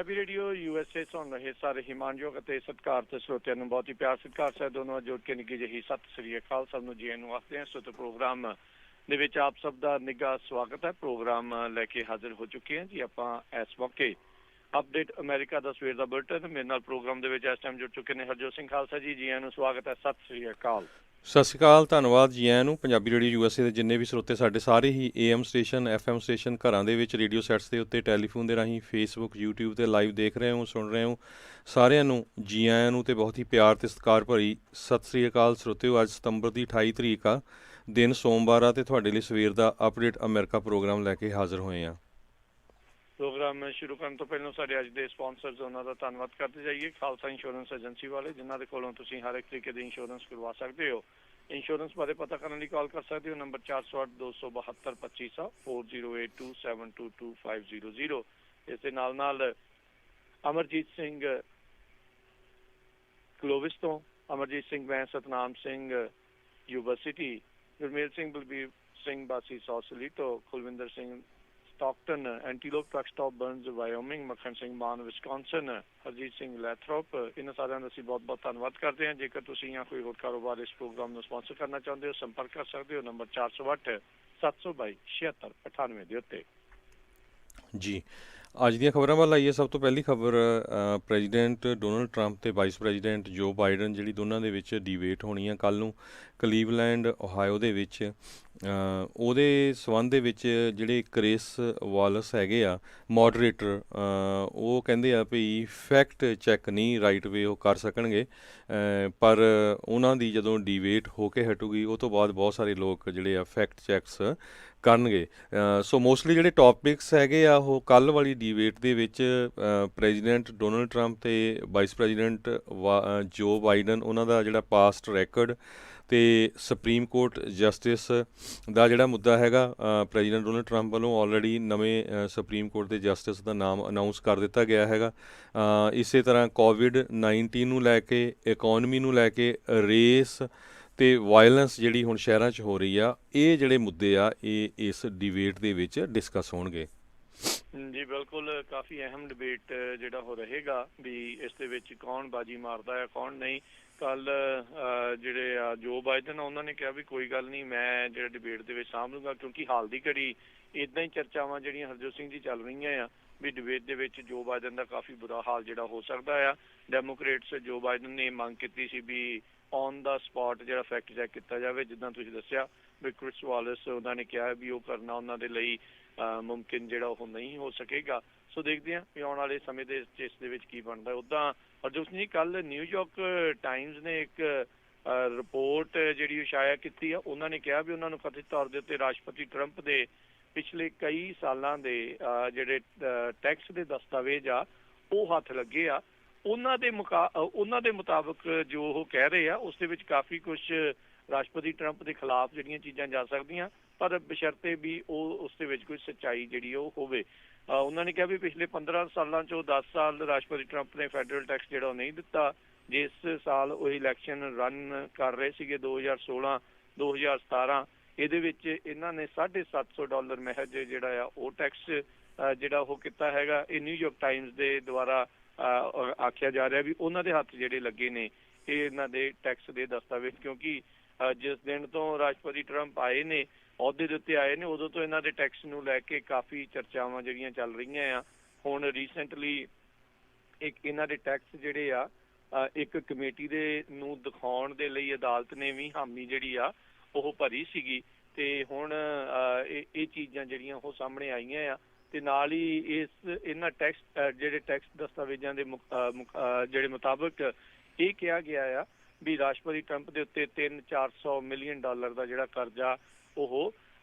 Punjabi radio USA ਸੁਣ ਰਹੇ ਸਾਰੇ ਹਿਮਾਨਯੋਗ ਅਤੇ ਸਤਿਕਾਰਤ ਸਰੋਤਿਆਂ ਨੂੰ ਬਹੁਤ ਹੀ ਪਿਆਰ ਸਤਿਕਾਰ ਸਹਿਤ ਦੋਨੋਂ ਜੋੜ ਕੇ ਨਿੱਘੀ ਜਿਹੀ ਸਤਿ ਸ੍ਰੀ ਅਕਾਲ। ਸਭ ਨੂੰ ਜੀ ਆਇਆਂ ਨੂੰ ਆਖਦੇ ਹਾਂ। ਸੋ ਪ੍ਰੋਗਰਾਮ ਦੇ ਵਿੱਚ ਆਪ ਸਭ ਦਾ ਨਿੱਘਾ ਸਵਾਗਤ ਹੈ। ਪ੍ਰੋਗਰਾਮ ਲੈ ਕੇ ਹਾਜ਼ਰ ਹੋ ਚੁੱਕੇ ਹਾਂ ਜੀ ਆਪਾਂ ਇਸ ਮੌਕੇ। ਅਪਡੇਟ ਅਮਰੀਕਾ ਦਾ ਸਵੇਰ ਦਾ ਬੁਲਟਨ। ਮੇਰੇ ਨਾਲ ਪ੍ਰੋਗਰਾਮ ਦੇ ਵਿੱਚ ਇਸ ਟਾਈਮ ਜੁੜ ਚੁੱਕੇ ਨੇ ਹਰਜੋਤ ਸਿੰਘ ਖਾਲਸਾ ਜੀ। ਜੀ ਆਇਆਂ ਨੂੰ ਸਵਾਗਤ ਹੈ। ਸਤਿ ਸ੍ਰੀ ਅਕਾਲ। ਸਤਿ ਸ਼੍ਰੀ ਅਕਾਲ, ਧੰਨਵਾਦ ਜੀ ਆਇਆਂ ਨੂੰ। ਪੰਜਾਬੀ ਰੇਡੀਓ USA ਦੇ ਜਿੰਨੇ ਵੀ ਸਰੋਤੇ ਸਾਡੇ ਸਾਰੇ ਹੀ AM ਸਟੇਸ਼ਨ FM ਸਟੇਸ਼ਨ ਘਰਾਂ ਦੇ ਵਿੱਚ ਰੇਡੀਓ ਸੈਟਸ ਦੇ ਉੱਤੇ ਟੈਲੀਫੋਨ ਦੇ ਰਾਹੀਂ ਫੇਸਬੁੱਕ YouTube 'ਤੇ ਲਾਈਵ ਦੇਖ ਰਹੇ ਹੋ ਸੁਣ ਰਹੇ ਹੋ ਸਾਰਿਆਂ ਨੂੰ ਜੀ ਆਇਆਂ ਨੂੰ ਅਤੇ ਬਹੁਤ ਹੀ ਪਿਆਰ ਅਤੇ ਸਤਿਕਾਰ ਭਰੀ ਸਤਿ ਸ਼੍ਰੀ ਅਕਾਲ ਸਰੋਤਿਓ। ਅੱਜ ਸਤੰਬਰ ਦੀ 28 ਤਰੀਕ ਆ, ਦਿਨ ਸੋਮਵਾਰ ਆ ਅਤੇ ਤੁਹਾਡੇ ਲਈ ਸਵੇਰ ਦਾ ਅਪਡੇਟ ਅਮਰੀਕਾ ਪ੍ਰੋਗਰਾਮ ਲੈ ਕੇ ਹਾਜ਼ਰ ਹੋਏ ਹਾਂ। ਪ੍ਰੋਗਰਾਮ ਸ਼ੁਰੂ ਕਰਨ ਤੋਂ ਪਹਿਲਾਂ ਸਾਡੇ ਅੱਜ ਦੇ ਸਪਾਂਸਰਸ ਉਹਨਾਂ ਦਾ ਧੰਨਵਾਦ ਕਰਦੇ ਜਾਈਏ। ਖਾਲਸਾ ਇੰਸ਼ੋਰੈਂਸ ਏਜੰਸੀ ਵਾਲੇ, ਜਿਨ੍ਹਾਂ ਦੇ ਕੋਲੋਂ ਤੁਸੀਂ ਹਰ ਇੱਕ ਤਰੀਕੇ ਦੀ ਇੰਸ਼ੋਰੈਂਸ ਕਰਵਾ ਸਕਦੇ ਹੋ। ਇੰਸ਼ੋਰੈਂਸ ਬਾਰੇ ਪਤਾ ਕਰਨ ਲਈ ਕਾਲ ਕਰ ਸਕਦੇ ਹੋ। ਨੰਬਰ 408-272-2500 4082722500। ਇਸ ਦੇ ਨਾਲ ਨਾਲ ਅਮਰਜੀਤ ਸਿੰਘ ਕਲੋਵਿਸ ਤੋਂ, ਅਮਰਜੀਤ ਸਿੰਘ ਵੈਂ, Satnam Singh university, Gurmel Singh Balbir Singh Bassi Sausalito, Kulwinder Singh Stockton, Antelope truck stop Burns Wyoming, Makhan Singh Mann Wisconsin, Harjit Singh Lathrop, ਇਹਨਾਂ ਸਾਰਿਆਂ ਦਾ ਅਸੀਂ ਬਹੁਤ ਬਹੁਤ ਧੰਨਵਾਦ ਕਰਦੇ ਹਾਂ। ਜੇਕਰ ਤੁਸੀਂ ਜਾਂ ਕੋਈ ਹੋਰ ਕਾਰੋਬਾਰ ਇਸ ਪ੍ਰੋਗਰਾਮ ਨੂੰ ਸਪਾਂਸਰ ਕਰਨਾ ਚਾਹੁੰਦੇ ਹੋ, ਸੰਪਰਕ ਕਰ ਸਕਦੇ ਹੋ ਨੰਬਰ 408-722-7698 ਦੇ ਉੱਤੇ। ਜੀ ਅੱਜ ਦੀਆਂ ਖਬਰਾਂ ਵੱਲ ਆਈਏ। ਸਭ ਤੋਂ ਪਹਿਲੀ ਖਬਰ ਪ੍ਰੈਜ਼ੀਡੈਂਟ ਡੋਨਲਡ ਟਰੰਪ ਅਤੇ ਵਾਈਸ ਪ੍ਰੈਜ਼ੀਡੈਂਟ ਜੋ ਬਾਈਡਨ ਜਿਹੜੀ ਦੋਨਾਂ ਦੇ ਵਿੱਚ ਡਿਬੇਟ ਹੋਣੀ ਆ ਕੱਲ੍ਹ ਨੂੰ ਕਲੀਵਲੈਂਡ ਓਹਾਇਓ ਦੇ ਵਿੱਚ। ਉਹਦੇ ਸੰਬੰਧ ਦੇ ਵਿੱਚ ਜਿਹੜੇ ਕ੍ਰਿਸ ਵਾਲਸ ਹੈਗੇ ਆ ਮੋਡਰੇਟਰ, ਉਹ ਕਹਿੰਦੇ ਆ ਵੀ ਫੈਕਟ ਚੈੱਕ ਨਹੀਂ ਰਾਈਟ ਵੇ ਉਹ ਕਰ ਸਕਣਗੇ, ਪਰ ਉਹਨਾਂ ਦੀ ਜਦੋਂ ਡਿਬੇਟ ਹੋ ਕੇ ਹਟੂਗੀ ਉਹ ਤੋਂ ਬਾਅਦ ਬਹੁਤ ਸਾਰੇ ਲੋਕ ਜਿਹੜੇ ਆ ਫੈਕਟ ਚੈੱਕਸ ਕਰਨਗੇ। ਸੋ ਮੋਸਟਲੀ ਜਿਹੜੇ ਟੌਪਿਕਸ ਹੈਗੇ ਆ ਉਹ ਕੱਲ੍ਹ ਵਾਲੀ ਡਿਬੇਟ ਦੇ ਵਿੱਚ ਪ੍ਰੈਜ਼ੀਡੈਂਟ ਡੋਨਲਡ ਟਰੰਪ ਅਤੇ ਵਾਈਸ ਪ੍ਰੈਜ਼ੀਡੈਂਟ ਜੋ ਬਾਈਡਨ ਉਹਨਾਂ ਦਾ ਜਿਹੜਾ ਪਾਸਟ ਰੈਕਡ ਅਤੇ ਸੁਪਰੀਮ ਕੋਰਟ ਜਸਟਿਸ ਦਾ ਜਿਹੜਾ ਮੁੱਦਾ ਹੈਗਾ। ਪ੍ਰੈਜ਼ੀਡੈਂਟ ਡੋਨਲਡ ਟਰੰਪ ਵੱਲੋਂ ਆਲਰੇਡੀ ਨਵੇਂ ਸੁਪਰੀਮ ਕੋਰਟ ਦੇ ਜਸਟਿਸ ਦਾ ਨਾਮ ਅਨਾਊਂਸ ਕਰ ਦਿੱਤਾ ਗਿਆ ਹੈਗਾ। ਇਸੇ ਤਰ੍ਹਾਂ ਕੋਵਿਡ-19 ਨੂੰ ਲੈ ਕੇ, ਇਕੋਨਮੀ ਨੂੰ ਲੈ ਕੇ, ਰੇਸ ਅਤੇ ਵਾਇਲੈਂਸ ਜਿਹੜੀ ਹੁਣ ਸ਼ਹਿਰਾਂ 'ਚ ਹੋ ਰਹੀ ਆ, ਇਹ ਜਿਹੜੇ ਮੁੱਦੇ ਆ ਇਹ ਇਸ ਡਿਬੇਟ ਦੇ ਵਿੱਚ ਡਿਸਕਸ ਹੋਣਗੇ। ਜੀ ਬਿਲਕੁਲ, ਕਾਫੀ ਅਹਿਮ ਡਿਬੇਟ ਜਿਹੜਾ ਹੋ ਰਹੇਗਾ ਵੀ ਇਸ ਦੇ ਵਿੱਚ ਕੌਣ ਬਾਜੀ ਮਾਰਦਾ ਹੈ ਕੌਣ ਨਹੀਂ। ਕੱਲ ਜਿਹੜੇ ਆ ਜੋ ਬਾਈਡਨ ਉਹਨਾਂ ਨੇ ਕਿਹਾ ਵੀ ਕੋਈ ਗੱਲ ਨਹੀਂ, ਮੈਂ ਜਿਹੜਾ ਡਿਬੇਟ ਦੇ ਵਿੱਚ ਸਾਂਭ ਲੂੰਗਾ, ਕਿਉਂਕਿ ਹਾਲ ਦੀ ਘੜੀ ਇੱਦਾਂ ਹੀ ਚਰਚਾਵਾਂ ਜਿਹੜੀਆਂ ਹਰਜੋਤ ਸਿੰਘ ਜੀ ਚੱਲ ਰਹੀਆਂ ਆ ਵੀ ਡਿਬੇਟ ਦੇ ਵਿੱਚ ਜੋ ਬਾਈਡਨ ਦਾ ਕਾਫੀ ਬੁਰਾ ਹਾਲ ਜਿਹੜਾ ਹੋ ਸਕਦਾ ਆ। ਡੈਮੋਕ੍ਰੇਟਸ ਜੋ ਬਾਈਡਨ ਨੇ ਮੰਗ ਕੀਤੀ ਸੀ ਵੀ ਔਨ ਦਾ ਸਪੌਟ ਜਿਹੜਾ ਫੈਕਟ ਚੈੱਕ ਕੀਤਾ ਜਾਵੇ, ਜਿੱਦਾਂ ਤੁਸੀਂ ਦੱਸਿਆ ਵੀ ਕ੍ਰਿਸ ਵਾਲਸ ਉਹਨਾਂ ਨੇ ਕਿਹਾ ਵੀ ਉਹ ਕਰਨਾ ਉਹਨਾਂ ਦੇ ਲਈ ਮੁਮਕਿਨ ਜਿਹੜਾ ਉਹ ਨਹੀਂ ਹੋ ਸਕੇਗਾ। ਸੋ ਦੇਖਦੇ ਹਾਂ ਵੀ ਆਉਣ ਵਾਲੇ ਸਮੇਂ ਦੇ ਇਸ ਦੇ ਵਿੱਚ ਕੀ ਬਣਦਾ। ਉੱਦਾਂ ਹਰਜੋਤ ਸਿੰਘ ਜੀ ਕੱਲ੍ਹ ਨਿਊਯਾਰਕ ਟਾਈਮਜ਼ ਨੇ ਇੱਕ ਰਿਪੋਰਟ ਜਿਹੜੀ ਸ਼ਾਇਆ ਕੀਤੀ ਆ। ਉਹਨਾਂ ਨੇ ਕਿਹਾ ਵੀ ਉਹਨਾਂ ਨੂੰ ਕਥਿਤ ਤੌਰ ਦੇ ਉੱਤੇ ਰਾਸ਼ਟਰਪਤੀ ਟਰੰਪ ਦੇ ਪਿਛਲੇ ਕਈ ਸਾਲਾਂ ਦੇ ਜਿਹੜੇ ਟੈਕਸ ਦੇ ਦਸਤਾਵੇਜ਼ ਆ ਉਹ ਹੱਥ ਲੱਗੇ ਆ। ਉਹਨਾਂ ਦੇ ਮੁਤਾਬਕ ਜੋ ਉਹ ਕਹਿ ਰਹੇ ਆ ਉਸ ਦੇ ਵਿੱਚ ਕਾਫੀ ਕੁਛ ਰਾਸ਼ਟਰਪਤੀ ਟਰੰਪ ਦੇ ਖਿਲਾਫ ਜਿਹੜੀਆਂ ਚੀਜ਼ਾਂ ਜਾ ਸਕਦੀਆਂ, ਪਰ ਬਸ਼ਰਤੇ ਵੀ ਉਹ ਉਸ ਦੇ ਵਿੱਚ ਕੋਈ ਸੱਚਾਈ ਜਿਹੜੀ ਉਹ ਹੋਵੇ। ਉਹਨਾਂ ਨੇ ਕਿਹਾ ਵੀ ਪਿਛਲੇ 15 ਸਾਲਾਂ 'ਚੋਂ 10 ਸਾਲ ਰਾਸ਼ਟਰਪਤੀ ਟਰੰਪ ਨੇ ਫੈਡਰਲ ਟੈਕਸ ਜਿਹੜਾ ਉਹ ਨਹੀਂ ਦਿੱਤਾ। ਜਿਸ ਸਾਲ ਉਹ ਇਲੈਕਸ਼ਨ ਰਨ ਕਰ ਰਹੇ ਸੀਗੇ 2016-2017, ਇਹਦੇ ਵਿੱਚ ਇਹਨਾਂ ਨੇ $750 ਮਹਿਜ ਜਿਹੜਾ ਆ ਉਹ ਟੈਕਸ ਜਿਹੜਾ ਉਹ ਕੀਤਾ ਹੈਗਾ। ਇਹ ਨਿਊਯਾਰਕ ਟਾਈਮਜ਼ ਦੇ ਦੁਆਰਾ ਆਖਿਆ ਜਾ ਰਿਹਾ ਵੀ ਉਹਨਾਂ ਦੇ ਹੱਥ ਜਿਹੜੇ ਲੱਗੇ ਨੇ ਇਹ ਇਹਨਾਂ ਦੇ ਟੈਕਸ ਦੇ ਦਸਤਾਵੇਜ਼, ਕਿਉਂਕਿ ਜਿਸ ਦਿਨ ਤੋਂ ਰਾਸ਼ਟਰਪਤੀ ਟਰੰਪ ਆਏ ਨੇ, ਅਹੁਦੇ ਦੇ ਉੱਤੇ ਆਏ ਨੇ, ਉਦੋਂ ਤੋਂ ਇਹਨਾਂ ਦੇ ਟੈਕਸ ਨੂੰ ਲੈ ਕੇ ਕਾਫੀ ਚਰਚਾਵਾਂ ਜਿਹੜੀਆਂ ਚੱਲ ਰਹੀਆਂ ਆ। ਹੁਣ ਰੀਸੈਂਟਲੀ ਇੱਕ ਇਹਨਾਂ ਦੇ ਟੈਕਸ ਜਿਹੜੇ ਆ ਇੱਕ ਕਮੇਟੀ ਦੇ ਨੂੰ ਦਿਖਾਉਣ ਦੇ ਲਈ ਅਦਾਲਤ ਨੇ ਵੀ ਹਾਮੀ ਜਿਹੜੀ ਆ ਉਹ ਭਰੀ ਸੀਗੀ, ਤੇ ਹੁਣ ਇਹ ਚੀਜ਼ਾਂ ਜਿਹੜੀਆਂ ਉਹ ਸਾਹਮਣੇ ਆਈਆਂ ਆ। ਤੇ ਨਾਲ ਹੀ ਇਹਨਾਂ ਜਿਹੜੇ ਟੈਕਸ ਦਸਤਾਵੇਜ਼ਾਂ ਦੇ ਜਿਹੜੇ ਮੁਤਾਬਕ ਇਹ ਕਿਹਾ ਗਿਆ ਆ ਵੀ ਰਾਸ਼ਟਰਪਤੀ ਟਰੰਪ ਦੇ ਉੱਤੇ $300-400 ਮਿਲੀਅਨ ਦਾ ਜਿਹੜਾ ਕਰਜ਼ਾ ਉਹ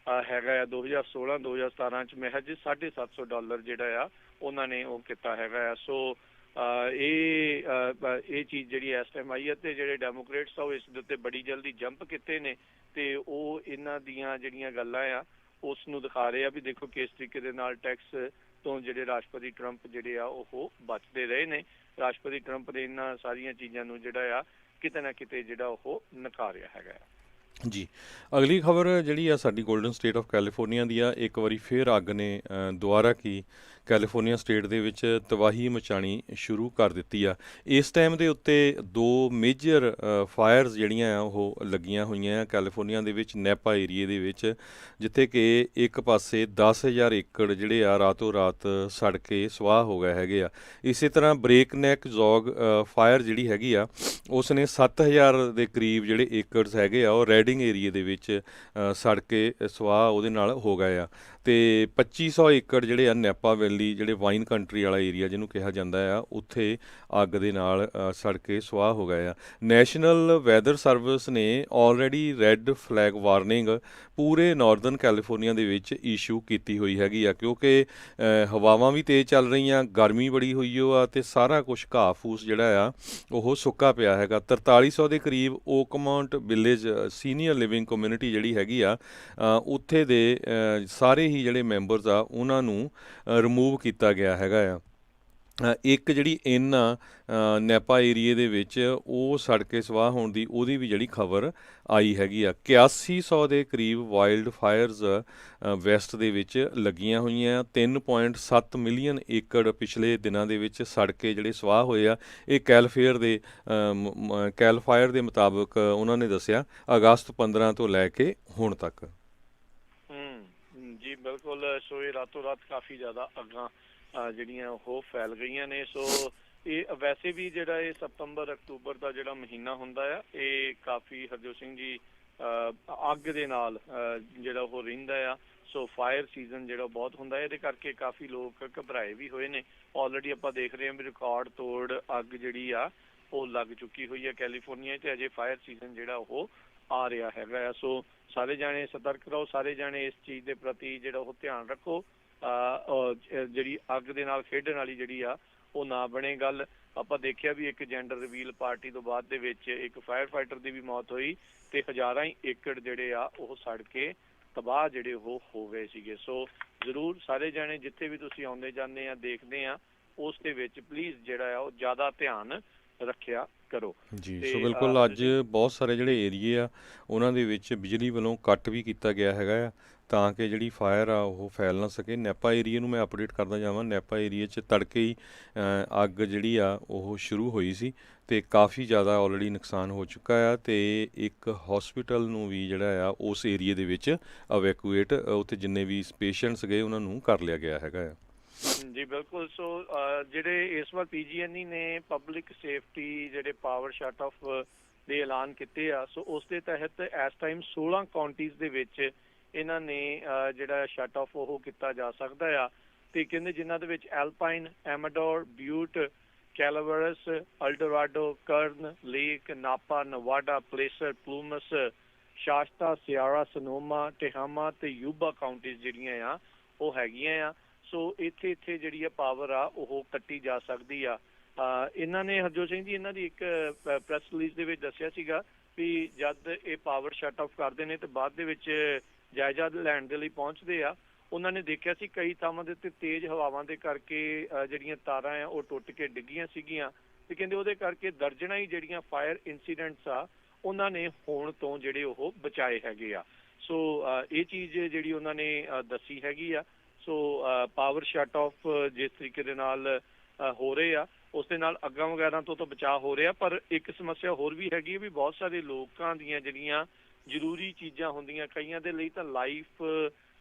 ਹੈਗਾ ਆ। 2016-2017 ਚ ਮਹਿਜ $750 ਜਿਹੜਾ ਆ ਉਹਨਾਂ ਨੇ ਉਹ ਕੀਤਾ ਹੈਗਾ ਆ। ਸੋ ਇਹ ਚੀਜ਼ ਜਿਹੜੀ ਇਸ ਟਾਈਮ ਆਈ ਹੈ ਤੇ ਜਿਹੜੇ ਡੈਮੋਕ੍ਰੇਟਸ ਆ ਉਹ ਇਸ ਦੇ ਉੱਤੇ ਬੜੀ ਜਲਦੀ ਜੰਪ ਕੀਤੇ ਨੇ ਤੇ ਉਹ ਇਹਨਾਂ ਦੀਆਂ ਜਿਹੜੀਆਂ ਗੱਲਾਂ ਆ ਉਸ ਨੂੰ ਦਿਖਾ ਰਹੇ ਆ ਵੀ ਦੇਖੋ ਕਿਸ ਤਰੀਕੇ ਦੇ ਨਾਲ ਟੈਕਸ ਤੋਂ ਜਿਹੜੇ ਰਾਸ਼ਟਰਪਤੀ ਟਰੰਪ ਜਿਹੜੇ ਆ ਉਹ ਬਚਦੇ ਰਹੇ ਨੇ। ਰਾਸ਼ਟਰਪਤੀ ਟਰੰਪ ਨੇ ਇਹਨਾਂ ਸਾਰੀਆਂ ਚੀਜ਼ਾਂ ਨੂੰ ਜਿਹੜਾ ਆ ਕਿਤੇ ਨਾ ਕਿਤੇ ਜਿਹੜਾ ਉਹ ਨਕਾਰਿਆ ਹੈਗਾ। ਜੀ ਅਗਲੀ ਖਬਰ ਜਿਹੜੀ ਆ ਸਾਡੀ ਗੋਲਡਨ ਸਟੇਟ ਆਫ ਕੈਲੀਫੋਰਨੀਆ ਦੀ ਆ। ਇੱਕ ਵਾਰੀ ਫਿਰ ਅੱਗ ਨੇ ਦੁਬਾਰਾ ਕੀ ਕੈਲੀਫੋਰਨੀਆ ਸਟੇਟ ਦੇ ਵਿੱਚ ਤਬਾਹੀ ਮਚਾਉਣੀ ਸ਼ੁਰੂ ਕਰ ਦਿੱਤੀ ਆ। ਇਸ ਟਾਈਮ ਦੇ ਉੱਤੇ ਦੋ ਮੇਜਰ ਫਾਇਰਸ ਜਿਹੜੀਆਂ ਆ ਉਹ ਲੱਗੀਆਂ ਹੋਈਆਂ ਆ ਕੈਲੀਫੋਰਨੀਆ ਦੇ ਵਿੱਚ ਨੈਪਾ ਏਰੀਏ ਦੇ ਵਿੱਚ, ਜਿੱਥੇ ਕਿ ਇੱਕ ਪਾਸੇ 10,000 ਏਕੜ ਜਿਹੜੇ ਆ ਰਾਤੋਂ ਰਾਤ ਸੜ ਕੇ ਸਵਾਹ ਹੋ ਗਏ ਹੈਗੇ ਆ। ਇਸੇ ਤਰ੍ਹਾਂ ਬ੍ਰੇਕ ਨੈਕ ਜ਼ੌਗ ਫਾਇਰ ਜਿਹੜੀ ਹੈਗੀ ਆ ਉਸ ਨੇ 7,000 ਦੇ ਕਰੀਬ ਜਿਹੜੇ ਏਕੜਸ ਹੈਗੇ ਆ ਉਹ ਰੈਡਿੰਗ ਏਰੀਏ ਦੇ ਵਿੱਚ ਸੜ ਕੇ ਸਵਾਹ ਉਹਦੇ ਨਾਲ ਹੋ ਗਏ ਆ। ਅਤੇ 2500 ਏਕੜ ਜਿਹੜੇ ਆ ਨੈਪਾ ਵੈਲੀ ਜਿਹੜੇ ਵਾਈਨ ਕੰਟਰੀ ਵਾਲਾ ਏਰੀਆ ਜਿਹਨੂੰ ਕਿਹਾ ਜਾਂਦਾ ਆ, ਉੱਥੇ ਅੱਗ ਦੇ ਨਾਲ ਸੜ ਕੇ ਸਵਾਹ ਹੋ ਗਏ ਆ। ਨੈਸ਼ਨਲ ਵੈਦਰ ਸਰਵਿਸ ਨੇ ਆਲਰੇਡੀ ਰੈੱਡ ਫਲੈਗ ਵਾਰਨਿੰਗ ਪੂਰੇ ਨਾਰਦਰਨ ਕੈਲੀਫੋਰਨੀਆ ਦੇ ਵਿੱਚ ਇਸ਼ੂ ਕੀਤੀ ਹੋਈ ਹੈਗੀ ਆ, ਕਿਉਂਕਿ ਹਵਾਵਾਂ ਵੀ ਤੇਜ਼ ਚੱਲ ਰਹੀਆਂ, ਗਰਮੀ ਬੜੀ ਹੋਈ ਓ ਆ, ਅਤੇ ਸਾਰਾ ਕੁਛ ਘਾਹ ਫੂਸ ਜਿਹੜਾ ਆ ਉਹ ਸੁੱਕਾ ਪਿਆ ਹੈਗਾ। 4300 ਦੇ ਕਰੀਬ ਓਕਮਾਊਂਟ ਵਿਲੇਜ ਸੀਨੀਅਰ ਲਿਵਿੰਗ ਕਮਿਊਨਿਟੀ ਜਿਹੜੀ ਹੈਗੀ ਆ, ਉੱਥੇ ਦੇ ਸਾਰੇ ਹੀ ਜਿਹੜੇ ਮੈਂਬਰਸ ਆ ਉਹਨਾਂ ਨੂੰ ਰਿਮੂਵ ਕੀਤਾ ਗਿਆ ਹੈਗਾ ਆ। ਇੱਕ ਜਿਹੜੀ ਇਨ ਆ ਨੈਪਾ ਏਰੀਏ ਦੇ ਵਿੱਚ ਉਹ ਸੜ ਕੇ ਸਵਾਹ ਹੋਣ ਦੀ ਉਹਦੀ ਵੀ ਜਿਹੜੀ ਖਬਰ ਆਈ ਹੈਗੀ ਆ। 8100 ਦੇ ਕਰੀਬ ਵਾਈਲਡ ਫਾਇਰਸ ਵੈਸਟ ਦੇ ਵਿੱਚ ਲੱਗੀਆਂ ਹੋਈਆਂ। 3.7 ਮਿਲੀਅਨ ਏਕੜ ਪਿਛਲੇ ਦਿਨਾਂ ਦੇ ਵਿੱਚ ਸੜ ਕੇ ਜਿਹੜੇ ਸਵਾਹ ਹੋਏ ਆ। ਇਹ ਕੈਲ ਫਾਇਰ ਦੇ ਮੁਤਾਬਕ ਉਹਨਾਂ ਨੇ ਦੱਸਿਆ ਅਗਸਤ 15 ਤੋਂ ਲੈ ਕੇ ਹੁਣ ਤੱਕ। ਜੀ ਬਿਲਕੁਲ। ਸੋ ਇਹ ਰਾਤੋਂ ਰਾਤ ਕਾਫੀ ਜ਼ਿਆਦਾ ਅੱਗਾਂ ਜਿਹੜੀਆਂ ਉਹ ਫੈਲ ਗਈਆਂ ਨੇ। ਸੋ ਇਹ ਵੈਸੇ ਵੀ ਜਿਹੜਾ ਇਹ ਸਤੰਬਰ ਅਕਤੂਬਰ ਦਾ ਜਿਹੜਾ ਮਹੀਨਾ ਹੁੰਦਾ ਆ, ਇਹ ਕਾਫੀ ਹਰਜੋਤ ਸਿੰਘ ਜੀ ਅੱਗ ਦੇ ਨਾਲ ਜਿਹੜਾ ਉਹ ਰਹਿੰਦਾ ਆ। ਸੋ ਫਾਇਰ ਸੀਜ਼ਨ ਜਿਹੜਾ ਬਹੁਤ ਹੁੰਦਾ ਹੈ, ਇਹਦੇ ਕਰਕੇ ਕਾਫੀ ਲੋਕ ਘਬਰਾਏ ਵੀ ਹੋਏ ਨੇ। ਆਲਰੇਡੀ ਆਪਾਂ ਦੇਖ ਰਹੇ ਹਾਂ ਵੀ ਰਿਕਾਰਡ ਤੋੜ ਅੱਗ ਜਿਹੜੀ ਆ ਉਹ ਲੱਗ ਚੁੱਕੀ ਹੋਈ ਹੈ ਕੈਲੀਫੋਰਨੀਆ 'ਚ। ਅਜੇ ਫਾਇਰ ਸੀਜ਼ਨ ਜਿਹੜਾ ਉਹ ਆ ਰਿਹਾ ਹੈਗਾ ਆ। ਸੋ ਸਾਰੇ ਜਾਣੇ ਸਤਰਕ ਰਹੋ, ਸਾਰੇ ਜਾਣੇ ਇਸ ਚੀਜ਼ ਦੇ ਪ੍ਰਤੀ ਜਿਹੜਾ ਉਹ ਧਿਆਨ ਰੱਖੋ। ਜਿਹੜੀ ਅੱਗ ਦੇ ਨਾਲ ਖੇਡਣ ਵਾਲੀ ਜਿਹੜੀ ਆ ਉਹ ਨਾ ਬਣੇ ਗੱਲ। ਆਪਾਂ ਦੇਖਿਆ ਵੀ ਇੱਕ ਜੈਂਡਰ ਰਿਵੀਲ ਪਾਰਟੀ ਤੋਂ ਬਾਅਦ ਦੇ ਵਿੱਚ ਇੱਕ ਫਾਇਰ ਫਾਈਟਰ ਦੀ ਵੀ ਮੌਤ ਹੋਈ ਤੇ ਹਜ਼ਾਰਾਂ ਹੀ ਏਕੜ ਜਿਹੜੇ ਆ ਉਹ ਸੜ ਕੇ ਤਬਾਹ ਜਿਹੜੇ ਉਹ ਹੋ ਗਏ ਸੀਗੇ। ਸੋ ਜ਼ਰੂਰ ਸਾਰੇ ਜਾਣੇ ਜਿੱਥੇ ਵੀ ਤੁਸੀਂ ਆਉਂਦੇ ਜਾਂਦੇ ਆ ਦੇਖਦੇ ਆ, ਉਸ ਦੇ ਵਿੱਚ ਪਲੀਜ਼ ਜਿਹੜਾ ਆ ਉਹ ਜ਼ਿਆਦਾ ਧਿਆਨ ਰੱਖਿਆ ਕਰੋ ਜੀ। ਸੋ ਬਿਲਕੁਲ ਅੱਜ ਬਹੁਤ ਸਾਰੇ ਜਿਹੜੇ ਏਰੀਏ ਆ ਉਹਨਾਂ ਦੇ ਵਿੱਚ ਬਿਜਲੀ ਵੱਲੋਂ ਕੱਟ ਵੀ ਕੀਤਾ ਗਿਆ ਹੈਗਾ ਆ, ਤਾਂ ਕਿ ਜਿਹੜੀ ਫਾਇਰ ਆ ਉਹ ਫੈਲ ਨਾ ਸਕੇ। ਨੈਪਾ ਏਰੀਏ ਨੂੰ ਮੈਂ ਅਪਡੇਟ ਕਰਦਾ ਜਾਵਾਂ, ਨੈਪਾ ਏਰੀਏ 'ਚ ਤੜਕੇ ਹੀ ਅੱਗ ਜਿਹੜੀ ਆ ਉਹ ਸ਼ੁਰੂ ਹੋਈ ਸੀ ਅਤੇ ਕਾਫੀ ਜ਼ਿਆਦਾ ਆਲਰੇਡੀ ਨੁਕਸਾਨ ਹੋ ਚੁੱਕਾ ਆ। ਅਤੇ ਇੱਕ ਹੌਸਪੀਟਲ ਨੂੰ ਵੀ ਜਿਹੜਾ ਆ ਉਸ ਏਰੀਏ ਦੇ ਵਿੱਚ ਅਵੈਕੂਏਟ, ਉੱਥੇ ਜਿੰਨੇ ਵੀ ਪੇਸ਼ੈਂਟਸ ਗਏ ਉਹਨਾਂ ਨੂੰ ਕਰ ਲਿਆ ਗਿਆ ਹੈਗਾ ਆ। ਜੀ ਬਿਲਕੁਲ। ਸੋ ਜਿਹੜੇ ਇਸ ਵਾਰ PG&E ਨੇ ਪਬਲਿਕ ਸੇਫਟੀ ਜਿਹੜੇ ਪਾਵਰ ਸ਼ਟ ਆਫ ਦੇ ਐਲਾਨ ਕੀਤੇ ਆ, ਸੋ ਉਸ ਦੇ ਤਹਿਤ ਇਸ ਟਾਈਮ 16 ਕਾਉਂਟੀਜ਼ ਦੇ ਵਿੱਚ ਇਹਨਾਂ ਨੇ ਜਿਹੜਾ ਸ਼ਟ ਆਫ ਉਹ ਕੀਤਾ ਜਾ ਸਕਦਾ ਆ। ਤੇ ਕਹਿੰਦੇ ਜਿਨ੍ਹਾਂ ਦੇ ਵਿੱਚ ਐਲਪਾਈਨ, ਐਮਾਡੋਰ, ਬਿਊਟ, ਕੈਲਾਵਰਸ, ਅਲਡੋਰਾਡੋ, ਕਰਨ, ਲੇਕ, ਨਾਪਾ, ਨਵਾਡਾ, ਪਲੇਸਰ, ਪਲੂਮਸ, ਸ਼ਾਸਤਾ, ਸਿਆਰਾ, ਸਨੋਮਾ, ਟਿਹਾਮਾ ਤੇ ਯੂਬਾ ਕਾਉਂਟੀਜ਼ ਜਿਹੜੀਆਂ ਆ ਉਹ ਹੈਗੀਆਂ ਆ। ਸੋ ਇੱਥੇ ਜਿਹੜੀ ਆ ਪਾਵਰ ਆ ਉਹ ਕੱਟੀ ਜਾ ਸਕਦੀ ਆ। ਇਹਨਾਂ ਨੇ ਹਰਜੋਤ ਸਿੰਘ ਜੀ ਇਹਨਾਂ ਦੀ ਇੱਕ ਪ੍ਰੈਸ ਰਿਲੀਜ਼ ਦੇ ਵਿੱਚ ਦੱਸਿਆ ਸੀਗਾ ਵੀ ਜਦ ਇਹ ਪਾਵਰ ਸ਼ਟ ਆਫ ਕਰਦੇ ਨੇ ਤੇ ਬਾਅਦ ਦੇ ਵਿੱਚ ਜਾਇਜ਼ਾ ਲੈਣ ਦੇ ਲਈ ਪਹੁੰਚਦੇ ਆ, ਉਹਨਾਂ ਨੇ ਦੇਖਿਆ ਸੀ ਕਈ ਥਾਵਾਂ ਦੇ ਉੱਤੇ ਤੇਜ਼ ਹਵਾਵਾਂ ਦੇ ਕਰਕੇ ਜਿਹੜੀਆਂ ਤਾਰਾਂ ਆ ਉਹ ਟੁੱਟ ਕੇ ਡਿੱਗੀਆਂ ਸੀਗੀਆਂ। ਤੇ ਕਹਿੰਦੇ ਉਹਦੇ ਕਰਕੇ ਦਰਜਨਾਂ ਹੀ ਜਿਹੜੀਆਂ ਫਾਇਰ ਇੰਸੀਡੈਂਟਸ ਆ ਉਹਨਾਂ ਨੇ ਹੋਣ ਤੋਂ ਜਿਹੜੇ ਉਹ ਬਚਾਏ ਹੈਗੇ ਆ। ਸੋ ਇਹ ਚੀਜ਼ ਜਿਹੜੀ ਉਹਨਾਂ ਨੇ ਦੱਸੀ ਹੈਗੀ ਆ। ਸੋ ਪਾਵਰ ਸ਼ਟ ਆਫ ਜਿਸ ਤਰੀਕੇ ਦੇ ਨਾਲ ਹੋ ਰਹੇ ਆ ਉਸ ਦੇ ਨਾਲ ਅੱਗਾਂ ਵਗੈਰਾ ਤੋਂ ਤਾਂ ਬਚਾਅ ਹੋ ਰਿਹਾ, ਪਰ ਇੱਕ ਸਮੱਸਿਆ ਹੋਰ ਵੀ ਹੈਗੀ ਵੀ ਬਹੁਤ ਸਾਰੇ ਲੋਕਾਂ ਦੀਆਂ ਜਿਹੜੀਆਂ ਜ਼ਰੂਰੀ ਚੀਜ਼ਾਂ ਹੁੰਦੀਆਂ, ਕਈਆਂ ਦੇ ਲਈ ਤਾਂ ਲਾਈਫ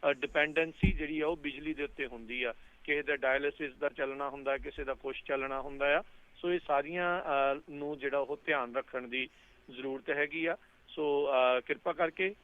ਡਿਪੈਂਡੈਂਸੀ ਜਿਹੜੀ ਆ ਉਹ ਬਿਜਲੀ ਦੇ ਉੱਤੇ ਹੁੰਦੀ ਆ। ਕਿਸੇ ਦਾ ਡਾਇਲਿਸਿਸ ਦਾ ਚੱਲਣਾ ਹੁੰਦਾ, ਕਿਸੇ ਦਾ ਕੁਛ ਚੱਲਣਾ ਹੁੰਦਾ ਆ। ਸੋ ਇਹ ਸਾਰੀਆਂ ਨੂੰ ਜਿਹੜਾ ਉਹ ਧਿਆਨ ਰੱਖਣ ਦੀ ਜ਼ਰੂਰਤ ਹੈਗੀ ਆ। ਸੋ ਕਿਰਪਾ ਕਰਕੇ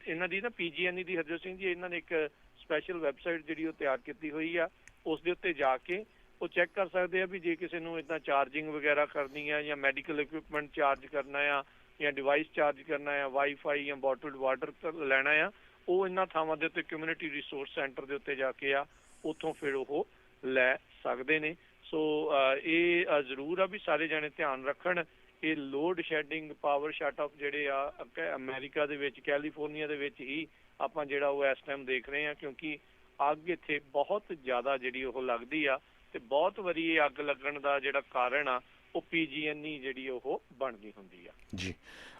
ਇਹਨਾਂ ਦੀ ਨਾ PG&E ਦੀ ਹਰਜੋਤ ਸਿੰਘ ਜੀ ਇਹਨਾਂ ਨੇ ਇੱਕ ਸਪੈਸ਼ਲ ਵੈਬਸਾਈਟ ਜਿਹੜੀ ਉਹ ਤਿਆਰ ਕੀਤੀ ਹੋਈ ਆ, ਉਸ ਦੇ ਉੱਤੇ ਜਾ ਕੇ ਉਹ ਚੈੱਕ ਕਰ ਸਕਦੇ ਆ ਵੀ ਜੇ ਕਿਸੇ ਨੂੰ ਇੱਦਾਂ ਚਾਰਜਿੰਗ ਵਗੈਰਾ ਕਰਨੀ ਆ ਜਾਂ ਮੈਡੀਕਲ ਇਕਵਿਪਮੈਂਟ ਚਾਰਜ ਕਰਨਾ ਆ ਜਾਂ ਡਿਵਾਈਸ ਚਾਰਜ ਕਰਨਾ ਆ, ਵਾਈਫਾਈ ਜਾਂ ਬੋਟਲਡ ਵਾਟਰ ਲੈਣਾ ਆ, ਉਹ ਇਹਨਾਂ ਥਾਵਾਂ ਦੇ ਉੱਤੇ ਕਮਿਊਨਿਟੀ ਰਿਸੋਰਸ ਸੈਂਟਰ ਦੇ ਉੱਤੇ ਜਾ ਕੇ ਆ ਉੱਥੋਂ ਫਿਰ ਉਹ ਲੈ ਸਕਦੇ ਨੇ। ਸੋ ਇਹ ਜ਼ਰੂਰ ਆ ਵੀ ਸਾਰੇ ਜਾਣੇ ਧਿਆਨ ਰੱਖਣ। ਇਹ load shedding power shut off ਜਿਹੜੇ ਆ ਅਮਰੀਕਾ ਦੇ ਵਿੱਚ ਕੈਲੀਫੋਰਨੀਆ ਦੇ ਵਿੱਚ ਹੀ ਆਪਾਂ ਜਿਹੜਾ ਉਹ ਇਸ ਟਾਈਮ ਦੇਖ ਰਹੇ ਹਾਂ, ਕਿਉਂਕਿ ਅੱਗ ਇੱਥੇ ਬਹੁਤ ਜ਼ਿਆਦਾ ਜਿਹੜੀ ਉਹ ਲੱਗਦੀ ਆ ਤੇ ਬਹੁਤ ਵਾਰੀ ਇਹ ਅੱਗ ਲੱਗਣ ਦਾ ਜਿਹੜਾ ਕਾਰਨ ਆ ਉਹ PG&E ਜਿਹੜੀ ਉਹ ਬਣਦੀ ਹੁੰਦੀ ਆ। ਜੀ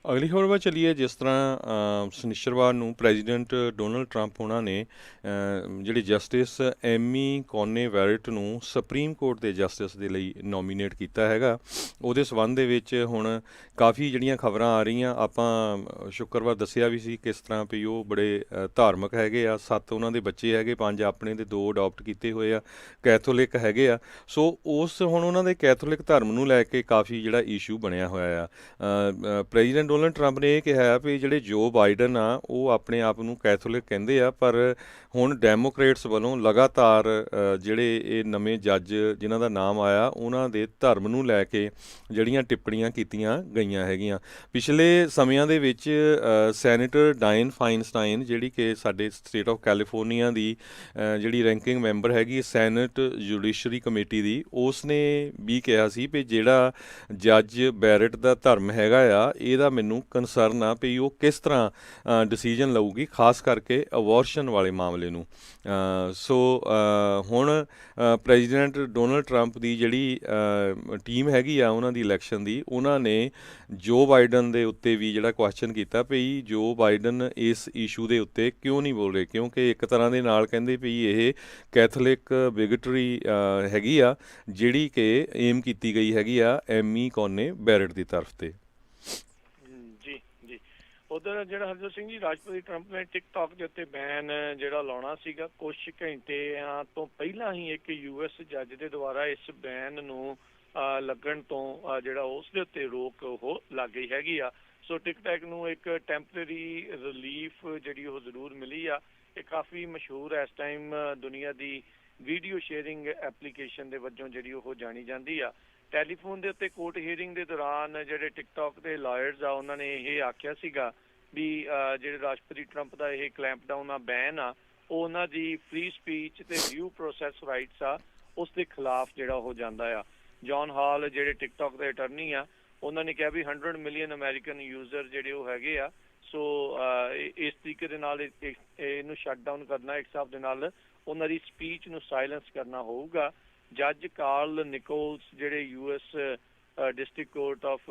ਅਗਲੀ ਖਬਰ ਵੱਲ ਚੱਲੀਏ। ਜਿਸ ਤਰ੍ਹਾਂ ਸ਼ਨੀਚਰਵਾਰ ਨੂੰ ਪ੍ਰੈਜ਼ੀਡੈਂਟ ਡੋਨਲਡ ਟਰੰਪ ਉਹਨਾਂ ਨੇ ਜਿਹੜੇ ਜਸਟਿਸ ਐਮੀ ਕੋਨੇ ਵੈਰਟ ਨੂੰ ਸੁਪਰੀਮ ਕੋਰਟ ਦੇ ਜਸਟਿਸ ਦੇ ਲਈ ਨੋਮੀਨੇਟ ਕੀਤਾ ਹੈਗਾ। ਉਹਦੇ ਸਬੰਧ ਦੇ ਵਿੱਚ ਹੁਣ ਕਾਫੀ ਜਿਹੜੀਆਂ ਖਬਰਾਂ ਆ ਰਹੀਆਂ, ਆਪਾਂ ਸ਼ੁੱਕਰਵਾਰ ਦੱਸਿਆ ਵੀ ਸੀ ਕਿਸ ਤਰ੍ਹਾਂ ਵੀ ਉਹ ਬੜੇ ਧਾਰਮਿਕ ਹੈਗੇ ਆ, 7 ਉਹਨਾਂ ਦੇ ਬੱਚੇ ਹੈਗੇ, 5 ਆਪਣੇ ਦੇ 2 ਅਡਾਪਟ ਕੀਤੇ ਹੋਏ ਆ, ਕੈਥੋਲਿਕ ਹੈਗੇ ਆ। ਸੋ ਉਸ ਹੁਣ ਉਹਨਾਂ ਦੇ ਕੈਥੋਲਿਕ ਧਰਮ ਨੂੰ ਲੈ ਕੇ ਕਾਫੀ ਜਿਹੜਾ ਇਸ਼ੂ ਬਣਿਆ ਹੋਇਆ ਆ। ਪ੍ਰੈਜ਼ੀਡੈਂਟ ਡੋਨਲਡ ਟਰੰਪ ਨੇ ਇਹ ਕਿਹਾ ਵੀ ਜਿਹੜੇ ਜੋ ਬਾਈਡਨ ਆ ਉਹ ਆਪਣੇ ਆਪ ਨੂੰ ਕੈਥੋਲਿਕ ਕਹਿੰਦੇ ਆ, ਪਰ ਹੁਣ ਡੈਮੋਕ੍ਰੇਟਸ ਵੱਲੋਂ ਲਗਾਤਾਰ ਜਿਹੜੇ ਇਹ ਨਵੇਂ ਜੱਜ ਜਿਨ੍ਹਾਂ ਦਾ ਨਾਮ ਆਇਆ ਉਹਨਾਂ ਦੇ ਧਰਮ ਨੂੰ ਲੈ ਕੇ ਜਿਹੜੀਆਂ ਟਿੱਪਣੀਆਂ ਕੀਤੀਆਂ ਗਈਆਂ ਹੈਗੀਆਂ। ਪਿਛਲੇ ਸਮਿਆਂ ਦੇ ਵਿੱਚ ਸੈਨੇਟਰ ਡਾਇਨ ਫਾਈਨਸਟਾਈਨ, ਜਿਹੜੀ ਕਿ ਸਾਡੇ ਸਟੇਟ ਆਫ ਕੈਲੀਫੋਰਨੀਆ ਦੀ ਜਿਹੜੀ ਰੈਂਕਿੰਗ ਮੈਂਬਰ ਹੈਗੀ ਸੈਨੇਟ ਜੁਡੀਸ਼ਰੀ ਕਮੇਟੀ ਦੀ, ਉਸ ਨੇ ਵੀ ਕਿਹਾ ਸੀ ਵੀ ਜਿਹੜਾ ਜੱਜ ਬੈਰਟ ਦਾ ਧਰਮ ਹੈਗਾ ਆ ਇਹਦਾ ਮੈਨੂੰ ਕੰਸਰਨ ਆ ਵੀ ਉਹ ਕਿਸ ਤਰ੍ਹਾਂ ਡਿਸੀਜਨ ਲਊਗੀ, ਖਾਸ ਕਰਕੇ ਅਬੋਰਸ਼ਨ ਵਾਲੇ ਮਾਮਲੇ ਨੂੰ। ਸੋ ਹੁਣ ਪ੍ਰੈਜ਼ੀਡੈਂਟ ਡੋਨਲਡ ਟਰੰਪ ਦੀ ਜਿਹੜੀ ਟੀਮ ਹੈਗੀ ਆ ਉਹਨਾਂ ਦੀ ਇਲੈਕਸ਼ਨ ਦੀ, ਉਹਨਾਂ ਨੇ ਜੋ ਬਾਈਡਨ ਦੇ ਉੱਤੇ ਵੀ ਜਿਹੜਾ ਕੁਐਸਚਨ ਕੀਤਾ ਵੀ ਜੋ ਬਾਈਡਨ ਇਸ ਇਸ਼ੂ ਦੇ ਉੱਤੇ ਕਿਉਂ ਨਹੀਂ ਬੋਲ ਰਹੇ, ਕਿਉਂਕਿ ਇੱਕ ਤਰ੍ਹਾਂ ਦੇ ਨਾਲ ਕਹਿੰਦੇ ਵੀ ਇਹ ਕੈਥੋਲਿਕ ਬਿਗਟਰੀ ਹੈਗੀ ਆ ਜਿਹੜੀ ਕਿ ਏਮ ਕੀਤੀ ਗਈ ਹੈਗੀ ਆ ਐਮੀ ਕੋਨੇ ਬੈਰਟ ਦੀ ਤਰਫ ਤੇ। ਉਧਰ ਜਿਹੜਾ ਹਰਜੋਤ ਸਿੰਘ ਜੀ, ਰਾਸ਼ਟਰਪਤੀ ਟਰੰਪ ਨੇ ਟਿਕਟੌਕ ਦੇ ਉੱਤੇ ਬੈਨ ਜਿਹੜਾ ਲਾਉਣਾ ਸੀਗਾ, ਕੁਝ ਘੰਟਿਆਂ ਤੋਂ ਪਹਿਲਾਂ ਹੀ ਇੱਕ US ਜੱਜ ਦੇ ਦੁਆਰਾ ਇਸ ਬੈਨ ਨੂੰ ਲੱਗਣ ਤੋਂ ਜਿਹੜਾ ਉਸ ਦੇ ਉੱਤੇ ਰੋਕ ਉਹ ਲੱਗ ਗਈ ਹੈਗੀ ਆ। ਸੋ ਟਿਕਟੌਕ ਨੂੰ ਇੱਕ ਟੈਂਪਰੇਰੀ ਰਿਲੀਫ ਜਿਹੜੀ ਉਹ ਜ਼ਰੂਰ ਮਿਲੀ ਆ। ਇਹ ਕਾਫੀ ਮਸ਼ਹੂਰ ਇਸ ਟਾਈਮ ਦੁਨੀਆ ਦੀ ਵੀਡੀਓ ਸ਼ੇਅਰਿੰਗ ਐਪਲੀਕੇਸ਼ਨ ਦੇ ਵਜੋਂ ਜਿਹੜੀ ਉਹ ਜਾਣੀ ਜਾਂਦੀ ਆ। ਟੈਲੀਫੋਨ ਦੇ ਉੱਤੇ ਕੋਰਟ ਹੀਅਰਿੰਗ ਦੇ ਦੌਰਾਨ ਜਿਹੜੇ ਟਿਕਟੌਕ ਦੇ ਲਾਇਰਸ ਆ ਉਹਨਾਂ ਨੇ ਇਹ ਆਖਿਆ ਸੀਗਾ ਵੀ ਜਿਹੜੇ ਰਾਸ਼ਟਰਪਤੀ ਟਰੰਪ ਦਾ ਇਹ ਕਲੈਂਪ ਡਾਊਨ ਆ, ਬੈਨ ਆ, ਉਹ ਉਹਨਾਂ ਦੀ ਫ੍ਰੀ ਸਪੀਚ ਤੇ ਡਿਊ ਪ੍ਰੋਸੈਸ ਰਾਈਟਸ ਆ ਉਸ ਦੇ ਖਿਲਾਫ ਜਿਹੜਾ ਉਹ ਜਾਂਦਾ ਆ। ਜੌਨ ਹਾਲ ਜਿਹੜੇ ਟਿਕਟੌਕ ਦੇ ਅਟਰਨੀ ਆ, ਉਹਨਾਂ ਨੇ ਕਿਹਾ ਵੀ 100 ਮਿਲੀਅਨ ਅਮਰੀਕਨ ਯੂਜ਼ਰ ਜਿਹੜੇ ਉਹ ਹੈਗੇ ਆ। ਸੋ ਇਸ ਤਰੀਕੇ ਦੇ ਨਾਲ ਇਹਨੂੰ ਸ਼ਟ ਡਾਊਨ ਕਰਨਾ, ਇੱਕ ਹਿਸਾਬ ਦੇ ਨਾਲ ਉਹਨਾਂ ਦੀ ਸਪੀਚ ਨੂੰ ਸਾਇਲੈਂਸ ਕਰਨਾ ਹੋਊਗਾ। ਜੱਜ ਕਾਰਲ ਨਿਕੋਲਸ ਜਿਹੜੇ US ਡਿਸਟ੍ਰਿਕਟ ਆਫ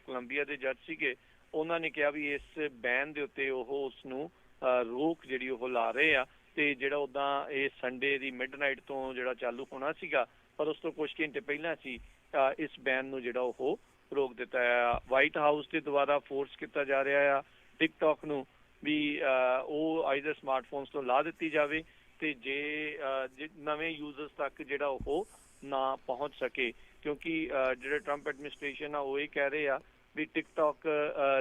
ਕੋਲੰਬੀਆ ਦੇ ਜੱਜ ਸੀਗੇ, ਉਹਨਾਂ ਨੇ ਕਿਹਾ ਵੀ ਇਸ ਬੈਨ ਦੇ ਉੱਤੇ ਉਹ ਉਸ ਨੂੰ ਰੋਕ ਜਿਹੜੀ ਉਹ ਲਾ ਰਹੇ ਆ। ਤੇ ਜਿਹੜਾ ਉੱਦਾਂ ਇਹ ਸੰਡੇ ਦੀ ਮਿਡਨਾਈਟ ਤੋਂ ਜਿਹੜਾ ਚਾਲੂ ਹੋਣਾ ਸੀਗਾ, ਪਰ ਉਸ ਤੋਂ ਕੁਝ ਘੰਟੇ ਪਹਿਲਾਂ ਸੀ ਇਸ ਬੈਨ ਨੂੰ ਜਿਹੜਾ ਉਹ ਰੋਕ ਦਿੱਤਾ ਆ। ਵਾਈਟ ਹਾਊਸ ਦੇ ਦੁਆਰਾ ਫੋਰਸ ਕੀਤਾ ਜਾ ਰਿਹਾ ਆ ਟਿਕਟੌਕ ਨੂੰ ਵੀ ਉਹ ਆਈਦਰ ਸਮਾਰਟਫੋਨਸ ਤੋਂ ਲਾ ਦਿੱਤੀ ਜਾਵੇ ਤੇ ਜੇ ਨਵੇਂ ਯੂਜ਼ਰਸ ਤੱਕ ਜਿਹੜਾ ਉਹ ਨਾ ਪਹੁੰਚ ਸਕੇ, ਕਿਉਂਕਿ ਜਿਹੜੇ ਟਰੰਪ ਐਡਮਿਨਿਸਟ੍ਰੇਸ਼ਨ ਆ ਉਹ ਇਹ ਕਹਿ ਰਹੇ ਆ ਵੀ ਟਿਕਟੌਕ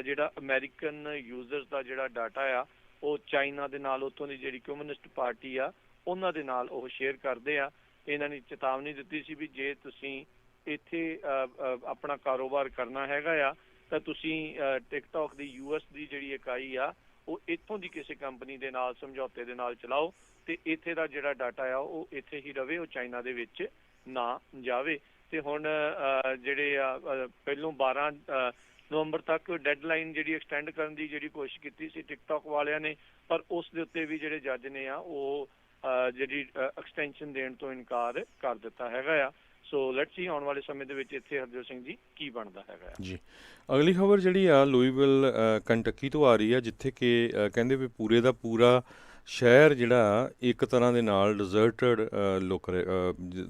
ਜਿਹੜਾ ਅਮਰੀਕਨ ਯੂਜ਼ਰਸ ਦਾ ਜਿਹੜਾ ਡਾਟਾ ਆ ਉਹ ਚਾਈਨਾ ਦੇ ਨਾਲ, ਉੱਥੋਂ ਦੀ ਜਿਹੜੀ ਕਮਿਊਨਿਸਟ ਪਾਰਟੀ ਆ ਉਹਨਾਂ ਦੇ ਨਾਲ ਉਹ ਸ਼ੇਅਰ ਕਰਦੇ ਆ। ਇਹਨਾਂ ਨੇ ਚੇਤਾਵਨੀ ਦਿੱਤੀ ਸੀ ਵੀ ਜੇ ਤੁਸੀਂ ਇੱਥੇ ਆਪਣਾ ਕਾਰੋਬਾਰ ਕਰਨਾ ਹੈਗਾ ਆ ਤਾਂ ਤੁਸੀਂ ਟਿਕਟੌਕ ਦੀ US ਦੀ ਜਿਹੜੀ ਇਕਾਈ ਆ ਉਹ ਇੱਥੋਂ ਦੀ ਕਿਸੇ ਕੰਪਨੀ ਦੇ ਨਾਲ ਸਮਝੌਤੇ ਦੇ ਨਾਲ ਚਲਾਓ ਤੇ ਇੱਥੇ ਦਾ ਜਿਹੜਾ ਡਾਟਾ ਆ ਉਹ ਇੱਥੇ ਹੀ ਰਵੇ, ਉਹ ਚਾਈਨਾ ਦੇ ਵਿੱਚ ਨਾ ਜਾਵੇ। ਤੇ ਹੁਣ ਜਿਹੜੇ ਆ ਪਹਿਲੋਂ 12 ਨਵੰਬਰ ਤੱਕ ਡੈਡਲਾਈਨ ਜਿਹੜੀ ਐਕਸਟੈਂਡ ਕਰਨ ਦੀ ਜਿਹੜੀ ਕੋਸ਼ਿਸ਼ ਕੀਤੀ ਸੀ ਟਿਕਟੌਕ ਵਾਲਿਆਂ ਨੇ, ਪਰ ਉਸ ਦੇ ਉੱਤੇ ਵੀ ਜਿਹੜੇ ਜੱਜ ਨੇ ਆ ਉਹ ਜਿਹੜੀ ਐਕਸਟੈਂਸ਼ਨ ਦੇਣ ਤੋਂ ਇਨਕਾਰ ਕਰ ਦਿੱਤਾ ਹੈਗਾ ਆ। ਸੋ ਲੈਟਸ ਸੀ ਆਉਣ ਵਾਲੇ ਸਮੇਂ ਦੇ ਵਿੱਚ ਇੱਥੇ ਹਰਜੋਤ ਸਿੰਘ ਜੀ ਕੀ ਬਣਦਾ ਹੈਗਾ ਜੀ। ਅਗਲੀ ਖਬਰ ਜਿਹੜੀ ਆ ਲੂਈਵਿਲ ਕੰਟਕੀ ਤੋਂ ਆ ਰਹੀ ਆ, ਜਿੱਥੇ ਕਿ ਕਹਿੰਦੇ ਵੀ ਪੂਰੇ ਦਾ ਪੂਰਾ ਸ਼ਹਿਰ ਜਿਹੜਾ ਇੱਕ ਤਰ੍ਹਾਂ ਦੇ ਨਾਲ ਡਿਜ਼ਰਟਡ ਲੁੱਕ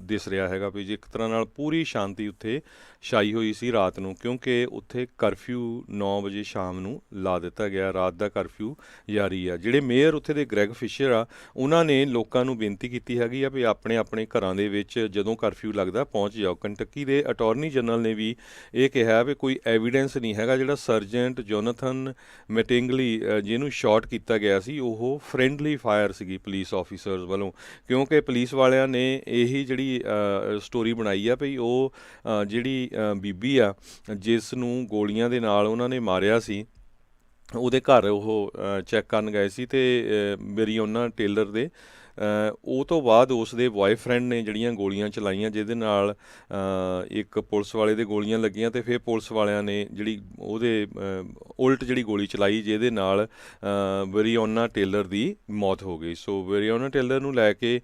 ਦਿਸ ਰਿਹਾ ਹੈਗਾ ਵੀ ਇੱਕ ਤਰ੍ਹਾਂ ਨਾਲ ਪੂਰੀ ਸ਼ਾਂਤੀ ਉੱਥੇ ਛਾਈ ਹੋਈ ਸੀ ਰਾਤ ਨੂੰ, ਕਿਉਂਕਿ ਉੱਥੇ ਕਰਫਿਊ 9 ਵਜੇ ਸ਼ਾਮ ਨੂੰ ਲਾ ਦਿੱਤਾ ਗਿਆ। ਰਾਤ ਦਾ ਕਰਫਿਊ ਜਾਰੀ ਆ। ਜਿਹੜੇ ਮੇਅਰ ਉੱਥੇ ਦੇ ਗ੍ਰੈਗ ਫਿਸ਼ਰ ਆ, ਉਹਨਾਂ ਨੇ ਲੋਕਾਂ ਨੂੰ ਬੇਨਤੀ ਕੀਤੀ ਹੈਗੀ ਆ ਵੀ ਆਪਣੇ ਆਪਣੇ ਘਰਾਂ ਦੇ ਵਿੱਚ ਜਦੋਂ ਕਰਫਿਊ ਲੱਗਦਾ ਪਹੁੰਚ ਜਾਓ। ਕੰਟਕੀ ਦੇ ਅਟਾਰਨੀ ਜਨਰਲ ਨੇ ਵੀ ਇਹ ਕਿਹਾ ਵੀ ਕੋਈ ਐਵੀਡੈਂਸ ਨਹੀਂ ਹੈਗਾ। ਜਿਹੜਾ ਸਰਜੈਂਟ ਜੋਨਾਥਨ ਮੈਟਿੰਗਲੀ ਜਿਹਨੂੰ ਸ਼ਾਟ ਕੀਤਾ ਗਿਆ ਸੀ, ਉਹ ਫਰੈਂਡਲੀ ਫਾਇਰ ਸੀਗੀ ਪੁਲਿਸ ਆਫੀਸਰਸ ਵੱਲੋਂ, ਕਿਉਂਕਿ ਪੁਲਿਸ ਵਾਲਿਆਂ ਨੇ ਇਹੀ ਜਿਹੜੀ ਸਟੋਰੀ ਬਣਾਈ ਆ ਵੀ ਉਹ ਜਿਹੜੀ ਬੀਬੀ ਆ ਜਿਸ ਨੂੰ ਗੋਲੀਆਂ ਦੇ ਨਾਲ ਉਹਨਾਂ ਨੇ ਮਾਰਿਆ ਸੀ, ਉਹਦੇ ਘਰ ਉਹ ਚੈੱਕ ਕਰਨ ਗਏ ਸੀ ਤੇ ਬਰੀਓਨਾ ਟੇਲਰ ਦੇ ਉਹ ਤੋਂ ਬਾਅਦ ਉਸ ਦੇ ਬॉयਫ੍ਰੈਂਡ ਨੇ ਜਿਹੜੀਆਂ ਗੋਲੀਆਂ ਚਲਾਈਆਂ, ਜਿਹਦੇ ਨਾਲ ਇੱਕ ਪੁਲਿਸ ਵਾਲੇ ਦੇ ਗੋਲੀਆਂ ਲੱਗੀਆਂ ਤੇ ਫਿਰ ਪੁਲਿਸ ਵਾਲਿਆਂ ਨੇ ਜਿਹੜੀ ਉਹਦੇ ਉਲਟ ਜਿਹੜੀ ਗੋਲੀ ਚਲਾਈ, ਜਿਹਦੇ ਨਾਲ ਬਰੀਓਨਾ ਟੇਲਰ ਦੀ ਮੌਤ ਹੋ ਗਈ। ਸੋ ਬਰੀਓਨਾ ਟੇਲਰ ਨੂੰ ਲੈ ਕੇ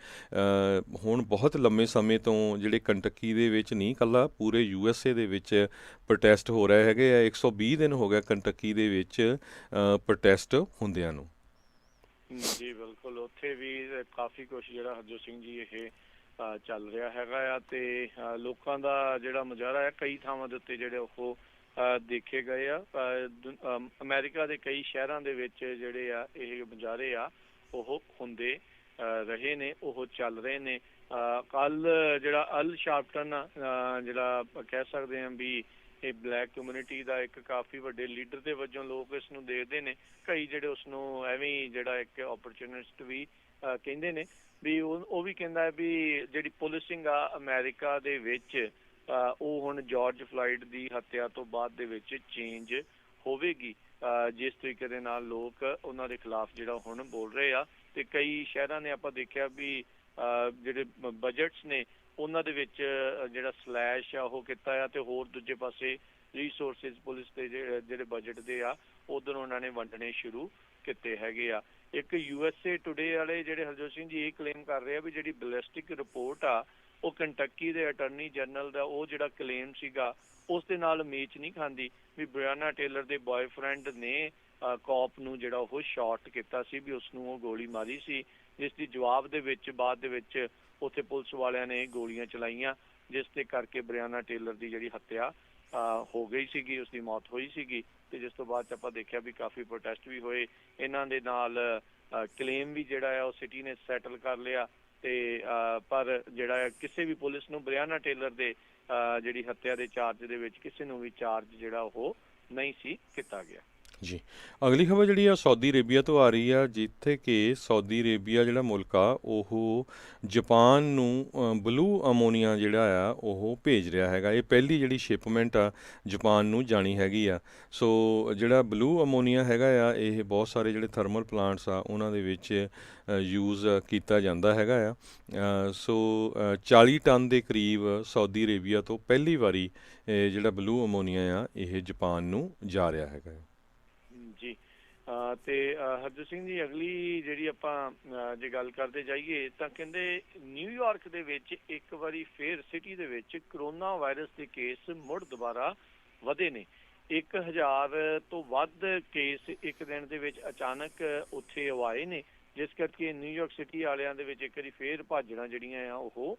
ਹੁਣ ਬਹੁਤ ਲੰਮੇ ਸਮੇਂ ਤੋਂ ਜਿਹੜੇ ਕੰਟਕੀ ਦੇ ਵਿੱਚ ਨਹੀਂ, ਇਕੱਲਾ ਪੂਰੇ USA ਦੇ ਵਿੱਚ ਪ੍ਰੋਟੈਸਟ ਹੋ ਰਹੇ ਹੈਗੇ ਆ। 120 ਦਿਨ ਹੋ ਗਿਆ ਕੰਟਕੀ ਦੇ ਵਿੱਚ ਪ੍ਰੋਟੈਸਟ ਹੁੰਦਿਆਂ ਨੂੰ। ਜੀ ਬਿਲਕੁਲ, ਉੱਥੇ ਵੀ ਕਾਫੀ ਕੁਛ ਜਿਹੜਾ ਹਰਜੋਤ ਸਿੰਘ ਜੀ ਇਹ ਚੱਲ ਰਿਹਾ ਹੈਗਾ ਆ, ਤੇ ਲੋਕਾਂ ਦਾ ਜਿਹੜਾ ਮੁਜ਼ਾਹਰਾ ਹੈ ਕਈ ਥਾਵਾਂ ਦੇ ਉੱਤੇ ਜਿਹੜੇ ਉਹ ਦੇਖੇ ਗਏ ਆ। ਅਮਰੀਕਾ ਦੇ ਕਈ ਸ਼ਹਿਰਾਂ ਦੇ ਵਿੱਚ ਜਿਹੜੇ ਆ ਇਹ ਮੁਜ਼ਾਹਰੇ ਆ ਉਹ ਹੁੰਦੇ ਰਹੇ ਨੇ, ਉਹ ਚੱਲ ਰਹੇ ਨੇ। ਕੱਲ ਜਿਹੜਾ ਅਲ ਸ਼ਾਰਪਟਨ ਜਿਹੜਾ ਕਹਿ ਸਕਦੇ ਹਾਂ ਵੀ ਇਹ ਬਲੈਕ ਕਮਿਊਨਿਟੀ ਦਾ ਇੱਕ ਕਾਫੀ ਵੱਡੇ ਲੀਡਰ ਦੇ ਵਜੋਂ ਲੋਕ ਇਸ ਨੂੰ ਦੇਖਦੇ ਨੇ। ਕਈ ਜਿਹੜੇ ਉਸਨੂੰ ਐਵੇਂ ਜਿਹੜਾ ਇੱਕ ਓਪਰਚੁਨਿਸਟ ਵੀ ਕਹਿੰਦੇ ਨੇ ਵੀ ਉਹ ਵੀ ਕਹਿੰਦਾ ਹੈ ਵੀ ਜਿਹੜੀ ਪੁਲਿਸਿੰਗ ਆ ਅਮਰੀਕਾ ਦੇ ਵਿੱਚ ਉਹ ਹੁਣ ਜਾਰਜ ਫਲਾਇਡ ਦੀ ਹੱਤਿਆ ਤੋਂ ਬਾਅਦ ਦੇ ਵਿੱਚ ਚੇਂਜ ਹੋਵੇਗੀ, ਜਿਸ ਤਰੀਕੇ ਦੇ ਨਾਲ ਲੋਕ ਉਹਨਾਂ ਦੇ ਖਿਲਾਫ ਜਿਹੜਾ ਹੁਣ ਬੋਲ ਰਹੇ ਆ। ਤੇ ਕਈ ਸ਼ਹਿਰਾਂ ਨੇ ਆਪਾਂ ਦੇਖਿਆ ਵੀ ਜਿਹੜੇ ਬਜਟਸ ਨੇ ਉਹਨਾਂ ਦੇ ਵਿੱਚ ਜਿਹੜਾ ਸਲੈਸ਼ ਆ ਉਹ ਕੀਤਾ ਆ, ਤੇ ਹੋਰ ਦੂਜੇ ਪਾਸੇ ਰਿਸੋਰਸਿਸ ਪੁਲਿਸ ਦੇ ਜਿਹੜੇ ਬਜਟ ਦੇ ਆ ਉਧਰ ਉਹਨਾਂ ਨੇ ਵੰਡਣੇ ਸ਼ੁਰੂ ਕੀਤੇ ਹੈਗੇ ਆ। ਇੱਕ USA ਟੂਡੇ ਵਾਲੇ ਜਿਹੜੇ ਹਰਜੋਤ ਸਿੰਘ ਜੀ ਇਹ ਕਲੇਮ ਕਰ ਰਹੇ ਆ ਵੀ ਜਿਹੜੀ ਬੈਲਿਸਟਿਕ ਰਿਪੋਰਟ ਆ ਉਹ ਕੰਟਕੀ ਦੇ ਅਟਾਰਨੀ ਜਨਰਲ ਦਾ ਉਹ ਜਿਹੜਾ ਕਲੇਮ ਸੀਗਾ ਉਸ ਦੇ ਨਾਲ ਮੇਚ ਨਹੀਂ ਖਾਂਦੀ, ਵੀ ਬ੍ਰਿਆਨਾ ਟੇਲਰ ਦੇ ਬॉयਫ੍ਰੈਂਡ ਨੇ ਕੌਪ ਨੂੰ ਜਿਹੜਾ ਉਹ ਸ਼ਾਟ ਕੀਤਾ ਸੀ, ਵੀ ਉਸਨੂੰ ਉਹ ਗੋਲੀ ਮਾਰੀ ਸੀ, ਜਿਸ ਦੀ ਜਵਾਬ ਦੇ ਵਿੱਚ ਬਾਅਦ ਦੇ ਵਿੱਚ ਉੱਥੇ ਪੁਲਿਸ ਵਾਲਿਆਂ ਨੇ ਗੋਲੀਆਂ ਚਲਾਈਆਂ, ਜਿਸ ਦੇ ਕਰਕੇ ਬ੍ਰਿਆਨਾ ਟੇਲਰ ਦੀ ਜਿਹੜੀ ਹੱਤਿਆ ਹੋ ਗਈ ਸੀਗੀ, ਉਸਦੀ ਮੌਤ ਹੋਈ ਸੀਗੀ। ਤੇ ਜਿਸ ਤੋਂ ਬਾਅਦ 'ਚ ਆਪਾਂ ਦੇਖਿਆ ਵੀ ਕਾਫੀ ਪ੍ਰੋਟੈਸਟ ਵੀ ਹੋਏ ਇਹਨਾਂ ਦੇ ਨਾਲ। ਕਲੇਮ ਵੀ ਜਿਹੜਾ ਆ ਉਹ ਸਿਟੀ ਨੇ ਸੈਟਲ ਕਰ ਲਿਆ, ਤੇ ਪਰ ਜਿਹੜਾ ਕਿਸੇ ਵੀ ਪੁਲਿਸ ਨੂੰ ਬ੍ਰਿਆਨਾ ਟੇਲਰ ਦੇ ਜਿਹੜੀ ਹੱਤਿਆ ਦੇ ਚਾਰਜ ਦੇ ਵਿੱਚ ਕਿਸੇ ਨੂੰ ਵੀ ਚਾਰਜ ਜਿਹੜਾ ਉਹ ਨਹੀਂ ਸੀ ਕੀਤਾ ਗਿਆ। ਜੀ, ਅਗਲੀ ਖਬਰ ਜਿਹੜੀ ਆ ਸਾਊਦੀ ਅਰੇਬੀਆ ਤੋਂ ਆ ਰਹੀ ਆ, ਜਿੱਥੇ ਕਿ ਸਾਊਦੀ ਅਰੇਬੀਆ ਜਿਹੜਾ ਮੁਲਕ ਆ ਉਹ ਜਾਪਾਨ ਨੂੰ ਬਲੂ ਅਮੋਨੀਆ ਜਿਹੜਾ ਆ ਉਹ ਭੇਜ ਰਿਹਾ ਹੈਗਾ। ਇਹ ਪਹਿਲੀ ਜਿਹੜੀ ਸ਼ਿਪਮੈਂਟ ਆ ਜਾਪਾਨ ਨੂੰ ਜਾਣੀ ਹੈਗੀ ਆ। ਸੋ ਜਿਹੜਾ ਬਲੂ ਅਮੋਨੀਆ ਹੈਗਾ ਆ ਇਹ ਬਹੁਤ ਸਾਰੇ ਜਿਹੜੇ ਥਰਮਲ ਪਲਾਂਟਸ ਆ ਉਹਨਾਂ ਦੇ ਵਿੱਚ ਯੂਜ਼ ਕੀਤਾ ਜਾਂਦਾ ਹੈਗਾ ਆ। ਸੋ 40 ਟਨ ਦੇ ਕਰੀਬ ਸਾਊਦੀ ਅਰੇਬੀਆ ਤੋਂ ਪਹਿਲੀ ਵਾਰੀ ਜਿਹੜਾ ਬਲੂ ਅਮੋਨੀਆ ਆ ਇਹ ਜਾਪਾਨ ਨੂੰ ਜਾ ਰਿਹਾ ਹੈਗਾ। ਜੀ, ਤੇ ਹਰਜੋਤ ਸਿੰਘ ਜੀ ਅਗਲੀ ਜਿਹੜੀ ਆਪਾਂ ਜੇ ਗੱਲ ਕਰਦੇ ਜਾਈਏ ਤਾਂ ਕਹਿੰਦੇ ਨਿਊਯਾਰਕ ਦੇ ਵਿੱਚ ਇੱਕ ਵਾਰੀ ਫੇਰ ਸਿਟੀ ਦੇ ਵਿੱਚ ਕਰੋਨਾ ਵਾਇਰਸ ਦੇ ਕੇਸ ਮੁੜ ਦੁਬਾਰਾ ਵਧੇ ਨੇ। 1000 ਤੋਂ ਵੱਧ ਕੇਸ ਇੱਕ ਦਿਨ ਦੇ ਵਿੱਚ ਅਚਾਨਕ ਉੱਥੇ ਆਏ ਨੇ, ਜਿਸ ਕਰਕੇ ਨਿਊਯਾਰਕ ਸਿਟੀ ਵਾਲਿਆਂ ਦੇ ਵਿੱਚ ਇੱਕ ਵਾਰੀ ਫੇਰ ਭਾਜੜਾਂ ਜਿਹੜੀਆਂ ਆ ਉਹ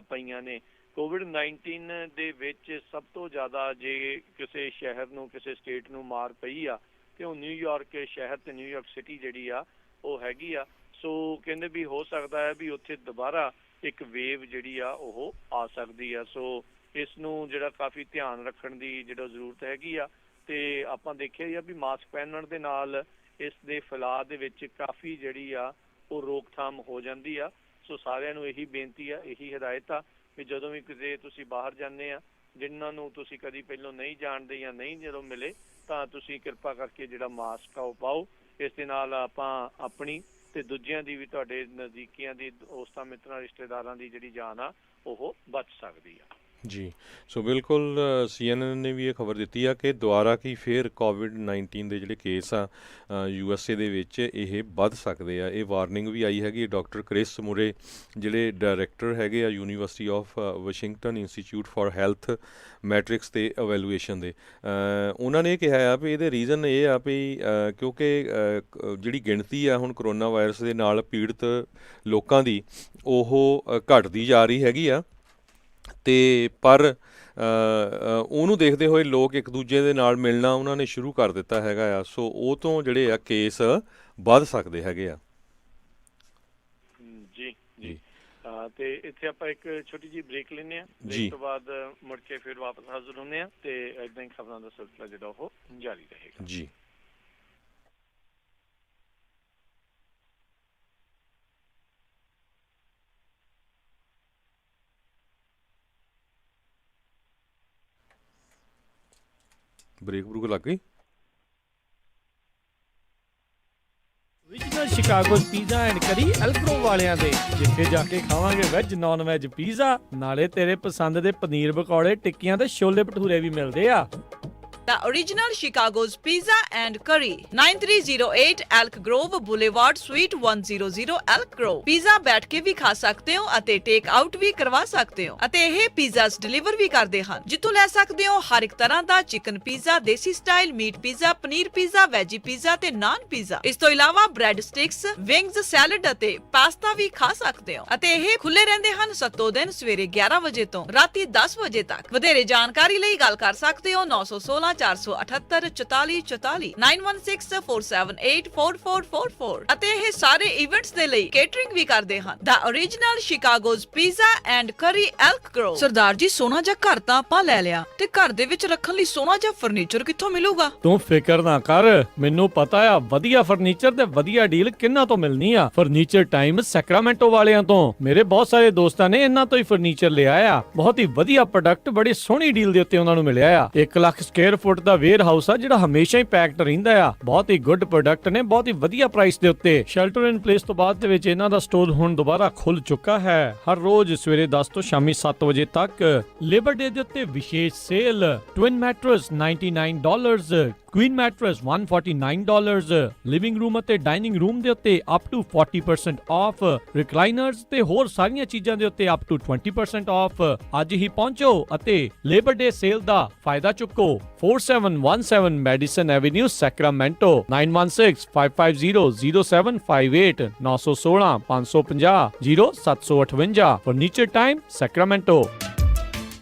ਪਈਆਂ ਨੇ। ਕੋਵਿਡ-19 ਦੇ ਵਿੱਚ ਸਭ ਤੋਂ ਜ਼ਿਆਦਾ ਜੇ ਕਿਸੇ ਸ਼ਹਿਰ ਨੂੰ ਕਿਸੇ ਸਟੇਟ ਨੂੰ ਮਾਰ ਪਈ ਆ ਤੇ ਉਹ ਨਿਊਯਾਰਕ ਸ਼ਹਿਰ ਤੇ ਨਿਊਯਾਰਕ ਸਿਟੀ ਜਿਹੜੀ ਆ ਉਹ ਹੈਗੀ ਆ। ਸੋ ਕਹਿੰਦੇ ਵੀ ਹੋ ਸਕਦਾ ਹੈ ਵੀ ਉੱਥੇ ਦੁਬਾਰਾ ਇੱਕ ਵੇਵ ਜਿਹੜੀ ਆ ਉਹ ਆ ਸਕਦੀ ਆ। ਸੋ ਇਸ ਨੂੰ ਜਿਹੜਾ ਕਾਫੀ ਧਿਆਨ ਰੱਖਣ ਦੀ ਜਿਹੜਾ ਜ਼ਰੂਰਤ ਹੈਗੀ ਆ, ਤੇ ਆਪਾਂ ਦੇਖਿਆ ਹੀ ਆ ਵੀ ਮਾਸਕ ਪਹਿਨਣ ਦੇ ਨਾਲ ਇਸ ਦੇ ਫੈਲਾਅ ਦੇ ਵਿੱਚ ਕਾਫੀ ਜਿਹੜੀ ਆ ਉਹ ਰੋਕਥਾਮ ਹੋ ਜਾਂਦੀ ਆ। ਸੋ ਸਾਰਿਆਂ ਨੂੰ ਇਹੀ ਬੇਨਤੀ ਆ, ਇਹੀ ਹਦਾਇਤ ਆ ਵੀ ਜਦੋਂ ਵੀ ਕਿਤੇ ਤੁਸੀਂ ਬਾਹਰ ਜਾਂਦੇ ਆ, ਜਿਨ੍ਹਾਂ ਨੂੰ ਤੁਸੀਂ ਕਦੀ ਪਹਿਲਾਂ ਨਹੀਂ ਜਾਣਦੇ ਜਾਂ ਨਹੀਂ ਜਦੋਂ ਮਿਲੇ, ਤਾਂ ਤੁਸੀਂ ਕਿਰਪਾ ਕਰਕੇ ਜਿਹੜਾ ਮਾਸਕ ਆ ਉਹ ਪਾਓ। ਇਸ ਦੇ ਨਾਲ ਆਪਾਂ ਆਪਣੀ ਤੇ ਦੂਜਿਆਂ ਦੀ ਵੀ, ਤੁਹਾਡੇ ਨਜ਼ਦੀਕੀਆਂ ਦੀ, ਦੋਸਤਾਂ ਮਿੱਤਰਾਂ ਰਿਸ਼ਤੇਦਾਰਾਂ ਦੀ ਜਿਹੜੀ ਜਾਨ ਆ ਉਹ ਬਚ ਸਕਦੀ ਆ। ਜੀ, ਸੋ ਬਿਲਕੁਲ CNN ਨੇ ਵੀ ਇਹ ਖਬਰ ਦਿੱਤੀ ਆ ਕਿ ਦੁਬਾਰਾ ਕੀ ਫਿਰ ਕੋਵਿਡ-19 ਦੇ ਜਿਹੜੇ ਕੇਸ ਆ USA ਦੇ ਵਿੱਚ ਇਹ ਵੱਧ ਸਕਦੇ ਆ। ਇਹ ਵਾਰਨਿੰਗ ਵੀ ਆਈ ਹੈਗੀ। ਡਾਕਟਰ ਕ੍ਰਿਸ ਮੁਰੇ ਜਿਹੜੇ ਡਾਇਰੈਕਟਰ ਹੈਗੇ ਆ university of Washington institute for health matrix ਤੇ ਇਵੈਲੂਏਸ਼ਨ ਦੇ, ਉਹਨਾਂ ਨੇ ਕਿਹਾ ਆ ਵੀ ਇਹਦੇ ਰੀਜ਼ਨ ਇਹ ਆ ਵੀ ਕਿਉਂਕਿ ਜਿਹੜੀ ਗਿਣਤੀ ਆ ਹੁਣ ਕਰੋਨਾ ਵਾਇਰਸ ਦੇ ਨਾਲ ਪੀੜਤ ਲੋਕਾਂ ਦੀ ਉਹ ਘਟਦੀ ਜਾ ਰਹੀ ਹੈਗੀ ਆ, ਤੇ ਪਰ ਉਹਨੂੰ ਦੇਖਦੇ ਹੋਏ ਲੋਕ ਇੱਕ ਦੂਜੇ ਦੇ ਨਾਲ ਮਿਲਣਾ ਉਹਨਾਂ ਨੇ ਸ਼ੁਰੂ ਕਰ ਦਿੱਤਾ ਹੈਗਾ ਆ। ਸੋ ਉਹ ਤੋਂ ਜਿਹੜੇ ਆ ਕੇਸ ਵੱਧ ਸਕਦੇ ਹੈਗੇ ਆ। ਜੀ ਜੀ, ਤੇ ਇੱਥੇ ਆਪਾਂ ਇੱਕ ਛੋਟੀ ਜਿਹੀ ਬ੍ਰੇਕ ਲੈਂਦੇ ਆ, ਬ੍ਰੇਕ ਤੋਂ ਬਾਅਦ ਮੁੜ ਕੇ ਫਿਰ ਵਾਪਸ ਹਾਜ਼ਰ ਹੁੰਦੇ ਆ, ਤੇ ਏਦਾਂ ਹੀ ਖਬਰਾਂ ਦਾ ਸਿਲਸਿਲਾ ਜਿਹੜਾ ਉਹ ਜਾਰੀ ਰਹੇਗਾ। ਜੀ, ਬ੍ਰੇਕ ਬਰੂਕ ਲੱਗ ਗਈ। ओरिजिनल शिकागोज पिज़्ज़ा एंड करी एल्क्रो वालियां दे, जिथे जाके खावांगे वेज नॉन वेज पिज़्ज़ा, नाले तेरे पसंद दे पनीर पकौड़े, टिक्कियां ते छोले भटूरे भी मिलदे आ। The original Chicago's Pizza and Curry, 9308 Elk Grove Boulevard, Suite 100 Elk Grove। Pizza ਬੈਠ ਕੇ ਵੀ ਖਾ ਸਕਦੇ ਹੋ ਅਤੇ ਟੇਕ ਆਊਟ ਵੀ ਕਰਵਾ ਸਕਦੇ ਹੋ ਅਤੇ ਇਹ ਪੀਜ਼ਾਸ ਡਿਲੀਵਰ ਵੀ ਕਰਦੇ ਹਨ, ਜਿੱਥੋਂ ਲੈ ਸਕਦੇ ਹੋ ਹਰ ਇੱਕ ਤਰ੍ਹਾਂ ਦਾ chicken pizza, desi style meat pizza, paneer pizza, veggie pizza ਤੇ ਨਾਨ ਪੀਜ਼ਾ। ਇਸ ਤੋਂ ਇਲਾਵਾ ਬ੍ਰੈਡ ਸਟਿਕਸ, ਵਿੰਗਸ, ਸੈਲਡ ਅਤੇ ਪਾਸਤਾ ਵੀ ਖਾ ਸਕਦੇ ਹੋ ਅਤੇ ਇਹ ਖੁੱਲੇ ਰਹਿੰਦੇ ਹਨ ਸੱਤੋ ਦਿਨ ਸਵੇਰੇ 11 ਵਜੇ ਤੋਂ ਰਾਤੀ 10 ਵਜੇ ਤੱਕ। ਵਧੇਰੇ ਜਾਣਕਾਰੀ ਲਈ ਗੱਲ ਕਰ ਸਕਦੇ ਹੋ 916 478 44 44 916478 4444 ਅਤੇ ਇਹ ਸਾਰੇ ਇਵੈਂਟਸ ਦੇ ਲਈ ਕੇਟਰਿੰਗ ਵੀ ਕਰਦੇ ਹਨ। ਦਾ ਓਰੀਜਨਲ ਸ਼ਿਕਾਗੋਜ਼ ਪੀਜ਼ਾ ਐਂਡ ਕਰੀ ਐਲਕ ਗਰੋਵ। ਸਰਦਾਰ ਜੀ, ਸੋਨਾ ਜਿਹਾ ਘਰ ਤਾਂ ਆਪਾਂ ਲੈ ਲਿਆ ਤੇ ਘਰ ਦੇ ਵਿੱਚ ਰੱਖਣ ਲਈ ਸੋਨਾ ਜਿਹਾ ਫਰਨੀਚਰ ਕਿੱਥੋਂ ਮਿਲੂਗਾ? ਤੂੰ ਫਿਕਰ ਨਾ ਕਰ, ਮੈਨੂੰ ਪਤਾ ਆ ਵਧੀਆ ਫਰਨੀਚਰ ਤੇ ਵਧੀਆ ਡੀਲ ਕਿੰਨਾ ਤੋਂ ਮਿਲਣੀ ਆ। ਫਰਨੀਚਰ ਟਾਈਮ ਸੈਕਰਾਮੈਂਟੋ ਵਾਲਿਆਂ ਤੋਂ। ਮੇਰੇ ਬਹੁਤ ਸਾਰੇ ਦੋਸਤਾਂ ਨੇ ਇਹਨਾਂ ਤੋਂ ਹੀ ਫਰਨੀਚਰ ਲਿਆ ਆ। ਬਹੁਤ ਹੀ ਵਧੀਆ ਪ੍ਰੋਡਕਟ ਬੜੀ ਸੋਹਣੀ ਡੀਲ ਦੇ ਉੱਤੇ ਉਹਨਾਂ ਨੂੰ ਮਿਲਿਆ ਆ। 1 ਲੱਖ ਸਕੁਅਰ ਫੁੱਟ ਦਾ ਵੇਅਰ ਹਾਊਸ ਆ ਜਿਹੜਾ ਹਮੇਸ਼ਾ ਹੀ ਪੈਕਡ ਰਹਿੰਦਾ ਆ। ਬਹੁਤ ਹੀ ਗੁੱਡ ਪ੍ਰੋਡਕਟ ਨੇ, ਬਹੁਤ ਹੀ ਵਧੀਆ ਪ੍ਰਾਈਸ ਦੇ ਉੱਤੇ। ਸ਼ੈਲਟਰ ਇਨ ਪਲੇਸ ਤੋਂ ਬਾਅਦ ਦੇ ਵਿੱਚ ਇਹਨਾਂ ਦਾ ਸਟੋਰ ਹੁਣ ਦੁਬਾਰਾ ਖੁੱਲ ਚੁੱਕਾ ਹੈ। ਹਰ ਰੋਜ਼ ਸਵੇਰੇ 10 ਤੋਂ ਸ਼ਾਮੀ 7 ਵਜੇ ਤੱਕ। ਲੇਬਰ ਡੇ ਦੇ ਉੱਤੇ ਵਿਸ਼ੇਸ਼ sale. Twin mattress $99, queen mattress $149, living room ਅਤੇ ਡਾਈਨਿੰਗ ਰੂਮ ਦੇ ਉੱਤੇ ਅਪ ਟੂ 40% ਆਫ, ਰਿਕਲਾਈਨਰਸ ਤੇ ਹੋਰ ਸਾਰੀਆਂ ਚੀਜ਼ਾਂ ਦੇ ਉੱਤੇ ਅਪ ਟੂ 20% ਆਫ। ਅੱਜ ਹੀ ਪਹੁੰਚੋ ਅਤੇ ਲੇਬਰ ਡੇ ਸੇਲ ਦਾ ਫਾਇਦਾ ਚੁੱਕੋ। 4717 Madison Avenue, Sacramento. 9165500758 916 550 0758। Furniture Time, Sacramento.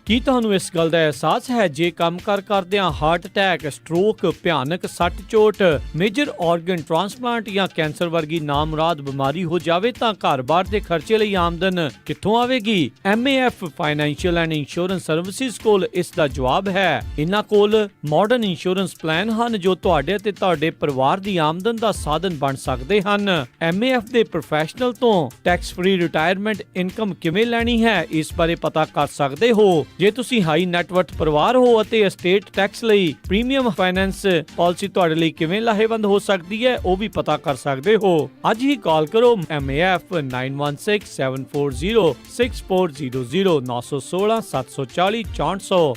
ਕੀ ਤੁਹਾਨੂੰ ਇਸ ਗੱਲ ਦਾ ਅਹਿਸਾਸ ਹੈ ਜੇ ਕੰਮ ਕਰਦਿਆਂ ਹਾਰਟ ਅਟੈਕ, ਸਟ੍ਰੋਕ, ਭਿਆਨਕ ਸੱਟ ਚੋਟ, ਮੇਜਰ ਆਰਗਨ ਟ੍ਰਾਂਸਪਲਾਂਟ ਜਾਂ ਕੈਂਸਰ ਵਰਗੀ ਨਾਮੁਰਾਦ ਬਿਮਾਰੀ ਹੋ ਜਾਵੇ ਤਾਂ ਘਰ-ਬਾਰ ਦੇ ਖਰਚੇ ਲਈ ਆਮਦਨ ਕਿੱਥੋਂ ਆਵੇਗੀ? MAF financial and insurance services ਕੋਲ ਇਸ ਦਾ ਜਵਾਬ ਹੈ। ਇਹਨਾਂ ਕੋਲ ਮਾਡਰਨ ਇੰਸ਼ੋਰੈਂਸ ਪਲਾਨ ਹਨ ਜੋ ਤੁਹਾਡੇ ਅਤੇ ਤੁਹਾਡੇ ਪਰਿਵਾਰ ਦੀ ਆਮਦਨ ਦਾ ਸਾਧਨ ਬਣ ਸਕਦੇ ਹਨ। MAF ਦੇ ਪ੍ਰੋਫੈਸ਼ਨਲ ਤੋਂ ਟੈਕਸ ਫ੍ਰੀ ਰਿਟਾਇਰਮੈਂਟ ਇਨਕਮ ਕਿਵੇਂ ਲੈਣੀ ਹੈ, ਇਸ ਬਾਰੇ ਪਤਾ ਕਰ ਸਕਦੇ ਹੋ। ਜੇ ਤੁਸੀਂ ਹਾਈ ਨੈਟਵਰਥ ਪਰਿਵਾਰ ਹੋ ਅਤੇ ਐਸਟੇਟ ਟੈਕਸ ਲਈ ਪ੍ਰੀਮੀਅਮ ਫਾਈਨੈਂਸ ਪਾਲਿਸੀ ਤੁਹਾਡੇ ਲਈ ਕਿਵੇਂ ਲਾਹੇਵੰਦ ਹੋ ਸਕਦੀ ਹੈ, ਉਹ ਵੀ ਪਤਾ ਕਰ ਸਕਦੇ ਹੋ। ਅੱਜ ਹੀ ਕਾਲ ਕਰੋ MAF 9167406400 916 740 6400।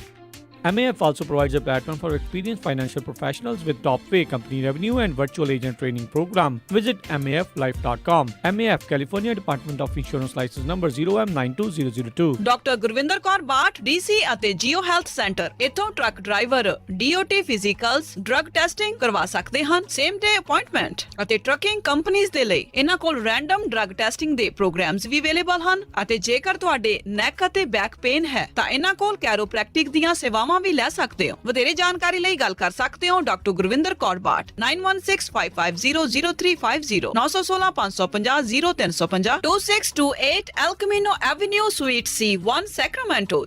MAF also provides a platform for experienced financial professionals with top pay, company revenue and virtual agent training program. Visit MAFlife.com. MAF, California Department of Insurance License number 0M92002। Doctor Gurvinder Kaur Bath, DC ਅਤੇ Geo health centre. ਇੱਥੋਂ truck driver DOT physicals, drug testing ਕਰਵਾ ਸਕਦੇ ਹਨ, same day appointment ਅਤੇ trucking ਕੰਪਨੀਆਂ ਦੇ ਲਈ ਇਹਨਾਂ ਕੋਲ ਰੈਂਡਮ ਡਰੱਗ ਟੈਸਟਿੰਗ ਦੇ ਪ੍ਰੋਗਰਾਮਸ ਵੀ ਅਵੇਲੇਬਲ ਹਨ। ਅਤੇ ਜੇਕਰ ਤੁਹਾਡੇ ਨੈਕ ਅਤੇ ਬੈਕ ਪੇਨ ਹੈ ਤਾਂ ਇਹਨਾਂ ਕੋਲ ਕੈਰੋਪ੍ਰੈਕਟਿਕ ਦੀਆਂ ਸੇਵਾਵਾਂ ਵੀ ਲੈ ਸਕਦੇ ਹੋ। ਵਧੇਰੇ ਜਾਣਕਾਰੀ ਲਈ ਗੱਲ ਕਰ ਸਕਦੇ ਹੋ doctor Gurvinder Kaur Bath 9165500350 916 550 0350 2628 El Camino Avenue, Suite C1, Sacramento।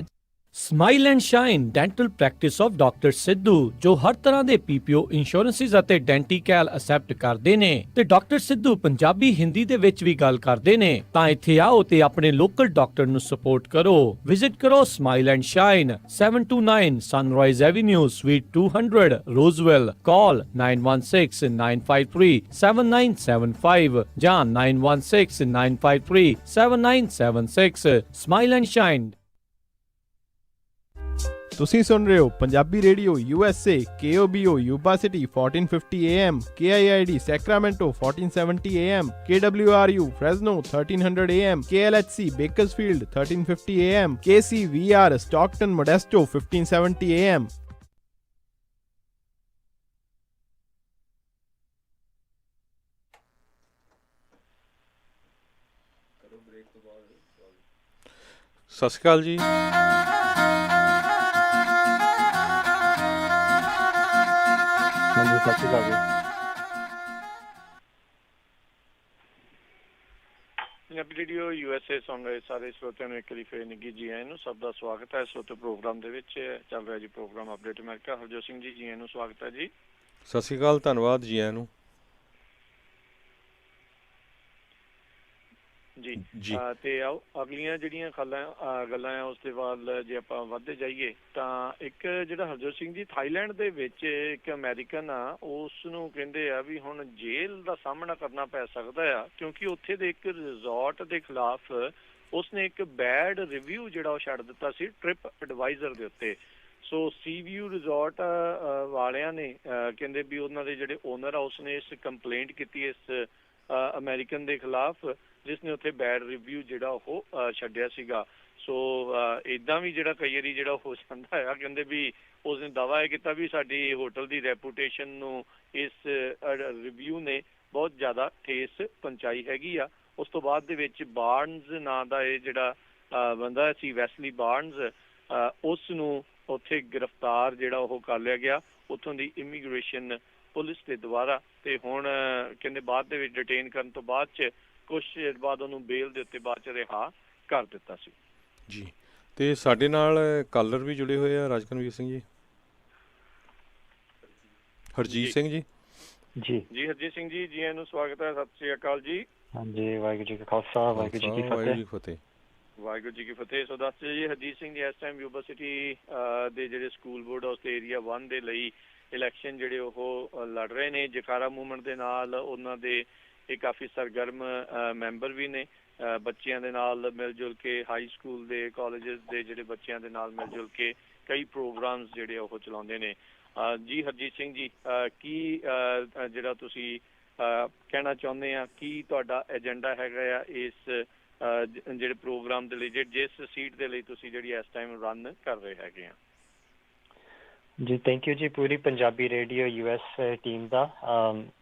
Smile and shine dental practice of doctor Sidhu, ਜੋ ਹਰ ਤਰ੍ਹਾਂ ਦੇ PPO ਇੰਸ਼ੋਰੈਂਸਿਸ ਅਤੇ ਡੈਂਟੀਕੈਲ ਅਸੈਪਟ ਕਰਦੇ ਨੇ ਤੇ ਡਾਕਟਰ ਸਿੱਧੂ ਪੰਜਾਬੀ ਹਿੰਦੀ ਦੇ ਵਿੱਚ ਵੀ ਗੱਲ ਕਰਦੇ ਨੇ। ਤਾਂ ਇੱਥੇ ਆਓ ਤੇ ਆਪਣੇ ਲੋਕਲ ਡਾਕਟਰ ਨੂੰ ਸਪੋਰਟ ਕਰੋ। ਵਿਜ਼ਿਟ ਕਰੋ Smile and Shine, 729 Sunrise Avenue, suite 200, Roseville. Call 9169537975 ਜਾਂ 9169537976। Smile and Shine. ਤੁਸੀਂ ਸੁਣ ਰਹੇ ਹੋ Punjabi radio USA, KOBO Yuba City 1450 AM, KIID Sacramento 1470 AM, KWRU Fresno 1300 AM, KLHC Bakersfield 1350 AM, KCVR Stockton Modesto 1570 AM। ਸਤਿ ਸ਼੍ਰੀ ਅਕਾਲ ਜੀ। Punjabi radio USA ਸੁਣ ਰਹੇ ਸਾਰੇ ਸਰੋਤਿਆਂ ਨੂੰ ਇੱਕ ਵਾਰੀ ਫੇਰ ਨਿੱਘੀ ਜੀ ਆਇਆਂ ਨੂੰ। ਸਭ ਦਾ ਸਵਾਗਤ ਹੈ। ਸਰੋਤੇ ਪ੍ਰੋਗਰਾਮ ਦੇ ਵਿੱਚ ਚੱਲ ਰਿਹਾ ਜੀ programme update America. Harjot Singh ji, ਜੀ ਆਇਆਂ ਨੂੰ, ਸਵਾਗਤ ਹੈ ਜੀ। ਸਤਿ ਸ਼੍ਰੀ ਅਕਾਲ, ਧੰਨਵਾਦ ਜੀ ਆਇਆਂ ਨੂੰ। ਜੀ ਤੇ ਆਓ ਅਗਲੀਆਂ ਜਿਹੜੀਆਂ ਗੱਲਾਂ ਆ ਉਸ ਦੇ ਵੱਲ ਜੇ ਆਪਾਂ ਵੱਧਦੇ ਜਾਈਏ ਤਾਂ ਇੱਕ ਜਿਹੜਾ ਹਰਜੋਤ ਸਿੰਘ ਜੀ, ਥਾਈਲੈਂਡ ਦੇ ਵਿੱਚ ਇੱਕ ਅਮਰੀਕਨ ਆ, ਉਸ ਨੂੰ ਕਹਿੰਦੇ ਆ ਵੀ ਹੁਣ ਜੇਲ੍ਹ ਦਾ ਸਾਹਮਣਾ ਕਰਨਾ ਪੈ ਸਕਦਾ ਆ ਕਿਉਂਕਿ ਉੱਥੇ ਦੇ ਇੱਕ ਰਿਜ਼ੋਰਟ ਦੇ ਖਿਲਾਫ ਉਸਨੇ ਇੱਕ ਬੈਡ ਰਿਵਿਊ ਜਿਹੜਾ ਉਹ ਛੱਡ ਦਿੱਤਾ ਸੀ ਟ੍ਰਿਪ ਐਡਵਾਈਜ਼ਰ ਦੇ ਉੱਤੇ। ਸੋ ਸੀ ਵਿਊ ਰਿਜ਼ੋਰਟ ਵਾਲਿਆਂ ਨੇ ਕਹਿੰਦੇ ਵੀ ਉਹਨਾਂ ਦੇ ਜਿਹੜੇ ਓਨਰ ਆ ਉਸਨੇ ਇਸ ਕੰਪਲੇਂਟ ਕੀਤੀ ਇਸ ਅਮਰੀਕਨ ਦੇ ਖਿਲਾਫ ਜਿਸ ਨੇ ਉੱਥੇ ਬੈਡ ਰਿਵਿਊ ਜਿਹੜਾ ਉਹ ਛੱਡਿਆ ਸੀਗਾ। ਸੋ ਇੱਦਾਂ ਵੀ ਜਿਹੜਾ ਕਈ ਵਾਰੀ ਜਿਹੜਾ ਹੋ ਜਾਂਦਾ ਆ, ਕਹਿੰਦੇ ਵੀ ਉਸਨੇ ਦਾਅਵਾ ਇਹ ਕੀਤਾ ਵੀ ਸਾਡੀ ਹੋਟਲ ਦੀ ਰੈਪੂਟੇਸ਼ਨ ਨੂੰ ਇਸ ਰਿਵਿਊ ਨੇ ਬਹੁਤ ਜ਼ਿਆਦਾ ਠੇਸ ਪਹੁੰਚਾਈ ਹੈਗੀ ਆ। ਉਸ ਤੋਂ ਬਾਅਦ ਦੇ ਵਿੱਚ ਬਾਰਨਜ਼ ਨਾਂ ਦਾ ਇਹ ਜਿਹੜਾ ਬੰਦਾ ਸੀ, ਵੈਸਲੀ ਬਾਰਨਜ਼, ਉਸ ਨੂੰ ਉੱਥੇ ਗ੍ਰਿਫਤਾਰ ਜਿਹੜਾ ਉਹ ਕਰ ਲਿਆ ਗਿਆ ਉੱਥੋਂ ਦੀ ਇਮੀਗ੍ਰੇਸ਼ਨ ਪੁਲਿਸ ਦੇ ਦੁਆਰਾ। ਤੇ ਹੁਣ ਕਹਿੰਦੇ ਬਾਅਦ ਦੇ ਵਿੱਚ ਡਿਟੇਨ ਕਰਨ ਤੋਂ ਬਾਅਦ 'ਚ ਕੁਛ ਚਿਰ ਬਾਅਦ ਉਹਨੂੰ ਬੇਲ ਦੇ ਉੱਤੇ ਬਾਅਦ 'ਚ ਰਿਹਾ ਕਰ ਦਿੱਤਾ ਸੀ। ਜੀ, ਤੇ ਸਾਡੇ ਨਾਲ ਕਾਲਰ ਵੀ ਜੁੜੇ ਹੋਏ ਆ ਰਾਜਕਨਵੀਰ ਸਿੰਘ ਜੀ, ਹਰਜੀਤ ਸਿੰਘ ਜੀ। ਜੀ ਹਰਜੀਤ ਸਿੰਘ ਜੀ, ਜੀ ਇਹਨੂੰ ਸਵਾਗਤ ਹੈ, ਸਤਿ ਸ਼੍ਰੀ ਅਕਾਲ ਜੀ। ਹਾਂਜੀ, ਵਾਹਿਗੁਰੂ ਜੀ ਕਾ ਖਾਲਸਾ, ਵਾਹਿਗੁਰੂ ਜੀ ਕੀ ਫਤਿਹ। ਵਾਹਿਗੁਰੂ ਜੀ ਕੀ ਫਤਿਹ। ਸੋ ਦੱਸ ਜੀ ਹਰਜੀਤ ਸਿੰਘ ਜੀ, ਇਸ ਟਾਈਮ ਯੂਬਾ ਸਿਟੀ ਦੇ ਜਿਹੜੇ ਸਕੂਲ ਬੋਰਡ ਉਸ ਏਰੀਆ 1 ਦੇ ਲਈ ਇਲੈਕਸ਼ਨ ਜਿਹੜੇ ਉਹ ਲੜ ਰਹੇ ਨੇ ਜਕਾਰਾ ਮੂਵਮੈਂਟ ਦੇ ਨਾਲ। ਉਹਨਾਂ ਦੇ ਇਹ ਕਾਫੀ ਸਰਗਰਮ ਮੈਂਬਰ ਵੀ ਨੇ, ਬੱਚਿਆਂ ਦੇ ਨਾਲ ਮਿਲ ਜੁਲ ਕੇ, ਹਾਈ ਸਕੂਲ ਦੇ ਕਾਲਜਸ ਦੇ ਜਿਹੜੇ ਬੱਚਿਆਂ ਦੇ ਨਾਲ ਮਿਲ ਜੁਲ ਕੇ ਕਈ ਪ੍ਰੋਗਰਾਮਸ ਜਿਹੜੇ ਉਹ ਚਲਾਉਂਦੇ ਨੇ। ਜੀ ਹਰਜੀਤ ਸਿੰਘ ਜੀ, ਕੀ ਜਿਹੜਾ ਤੁਸੀਂ ਕਹਿਣਾ ਚਾਹੁੰਦੇ ਆ, ਕੀ ਤੁਹਾਡਾ ਏਜੰਡਾ ਹੈਗਾ ਆ ਇਸ ਜਿਹੜੇ ਪ੍ਰੋਗਰਾਮ ਦੇ ਲਈ, ਜਿਸ ਸੀਟ ਦੇ ਲਈ ਤੁਸੀਂ ਜਿਹੜੀ ਇਸ ਟਾਈਮ ਰਨ ਕਰ ਰਹੇ ਹੈਗੇ ਆ? ਜੀ ਥੈਂਕ ਯੂ ਜੀ, ਪੂਰੀ ਪੰਜਾਬੀ ਰੇਡੀਓ US ਟੀਮ ਦਾ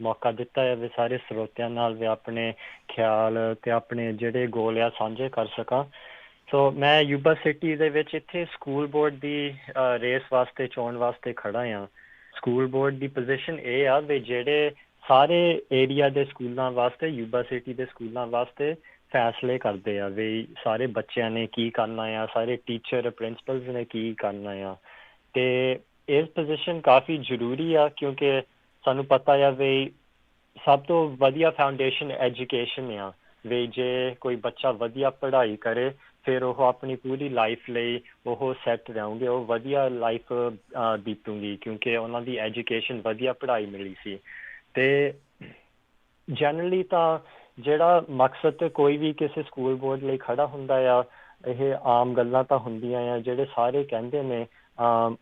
ਮੌਕਾ ਦਿੱਤਾ ਹੈ ਵੀ ਸਾਰੇ ਸਰੋਤਿਆਂ ਨਾਲ ਵੀ ਆਪਣੇ ਖਿਆਲ ਤੇ ਆਪਣੇ ਜਿਹੜੇ ਗੋਲ ਆ ਸਾਂਝੇ ਕਰ ਸਕਾਂ। ਸੋ ਮੈਂ ਯੂਬਾ ਸਿਟੀ ਦੇ ਵਿੱਚ ਇੱਥੇ ਸਕੂਲ ਬੋਰਡ ਦੀ ਰੇਸ ਵਾਸਤੇ, ਚੋਣ ਵਾਸਤੇ ਖੜਾ ਹਾਂ। ਸਕੂਲ ਬੋਰਡ ਦੀ ਪੋਜੀਸ਼ਨ ਇਹ ਆ ਵੀ ਜਿਹੜੇ ਸਾਰੇ ਏਰੀਆ ਦੇ ਸਕੂਲਾਂ ਵਾਸਤੇ, ਯੂਬਾ ਸਿਟੀ ਦੇ ਸਕੂਲਾਂ ਵਾਸਤੇ ਫੈਸਲੇ ਕਰਦੇ ਆ ਵੀ ਸਾਰੇ ਬੱਚਿਆਂ ਨੇ ਕੀ ਕਰਨਾ ਆ, ਸਾਰੇ ਟੀਚਰ ਪ੍ਰਿੰਸੀਪਲਸ ਨੇ ਕੀ ਕਰਨਾ ਆ। ਤੇ ਇਸ ਪੋਜੀਸ਼ਨ ਕਾਫੀ ਜ਼ਰੂਰੀ ਆ ਕਿਉਂਕਿ ਸਾਨੂੰ ਪਤਾ ਆ ਵੀ ਸਭ ਤੋਂ ਵਧੀਆ ਫਾਊਂਡੇਸ਼ਨ ਐਜੂਕੇਸ਼ਨ ਆ। ਵੀ ਜੇ ਕੋਈ ਬੱਚਾ ਵਧੀਆ ਪੜ੍ਹਾਈ ਕਰੇ ਫਿਰ ਉਹ ਆਪਣੀ ਪੂਰੀ ਲਾਈਫ ਲਈ ਉਹ ਸੈੱਟ ਰਹੂੰਗੇ, ਉਹ ਵਧੀਆ ਲਾਈਫ ਬੀਤੂਗੀ ਕਿਉਂਕਿ ਉਹਨਾਂ ਦੀ ਐਜੂਕੇਸ਼ਨ, ਵਧੀਆ ਪੜ੍ਹਾਈ ਮਿਲੀ ਸੀ। ਤੇ ਜਨਰਲੀ ਤਾਂ ਜਿਹੜਾ ਮਕਸਦ ਕੋਈ ਵੀ ਕਿਸੇ ਸਕੂਲ ਬੋਰਡ ਲਈ ਖੜਾ ਹੁੰਦਾ ਆ, ਇਹ ਆਮ ਗੱਲਾਂ ਤਾਂ ਹੁੰਦੀਆਂ ਆ ਜਿਹੜੇ ਸਾਰੇ ਕਹਿੰਦੇ ਨੇ,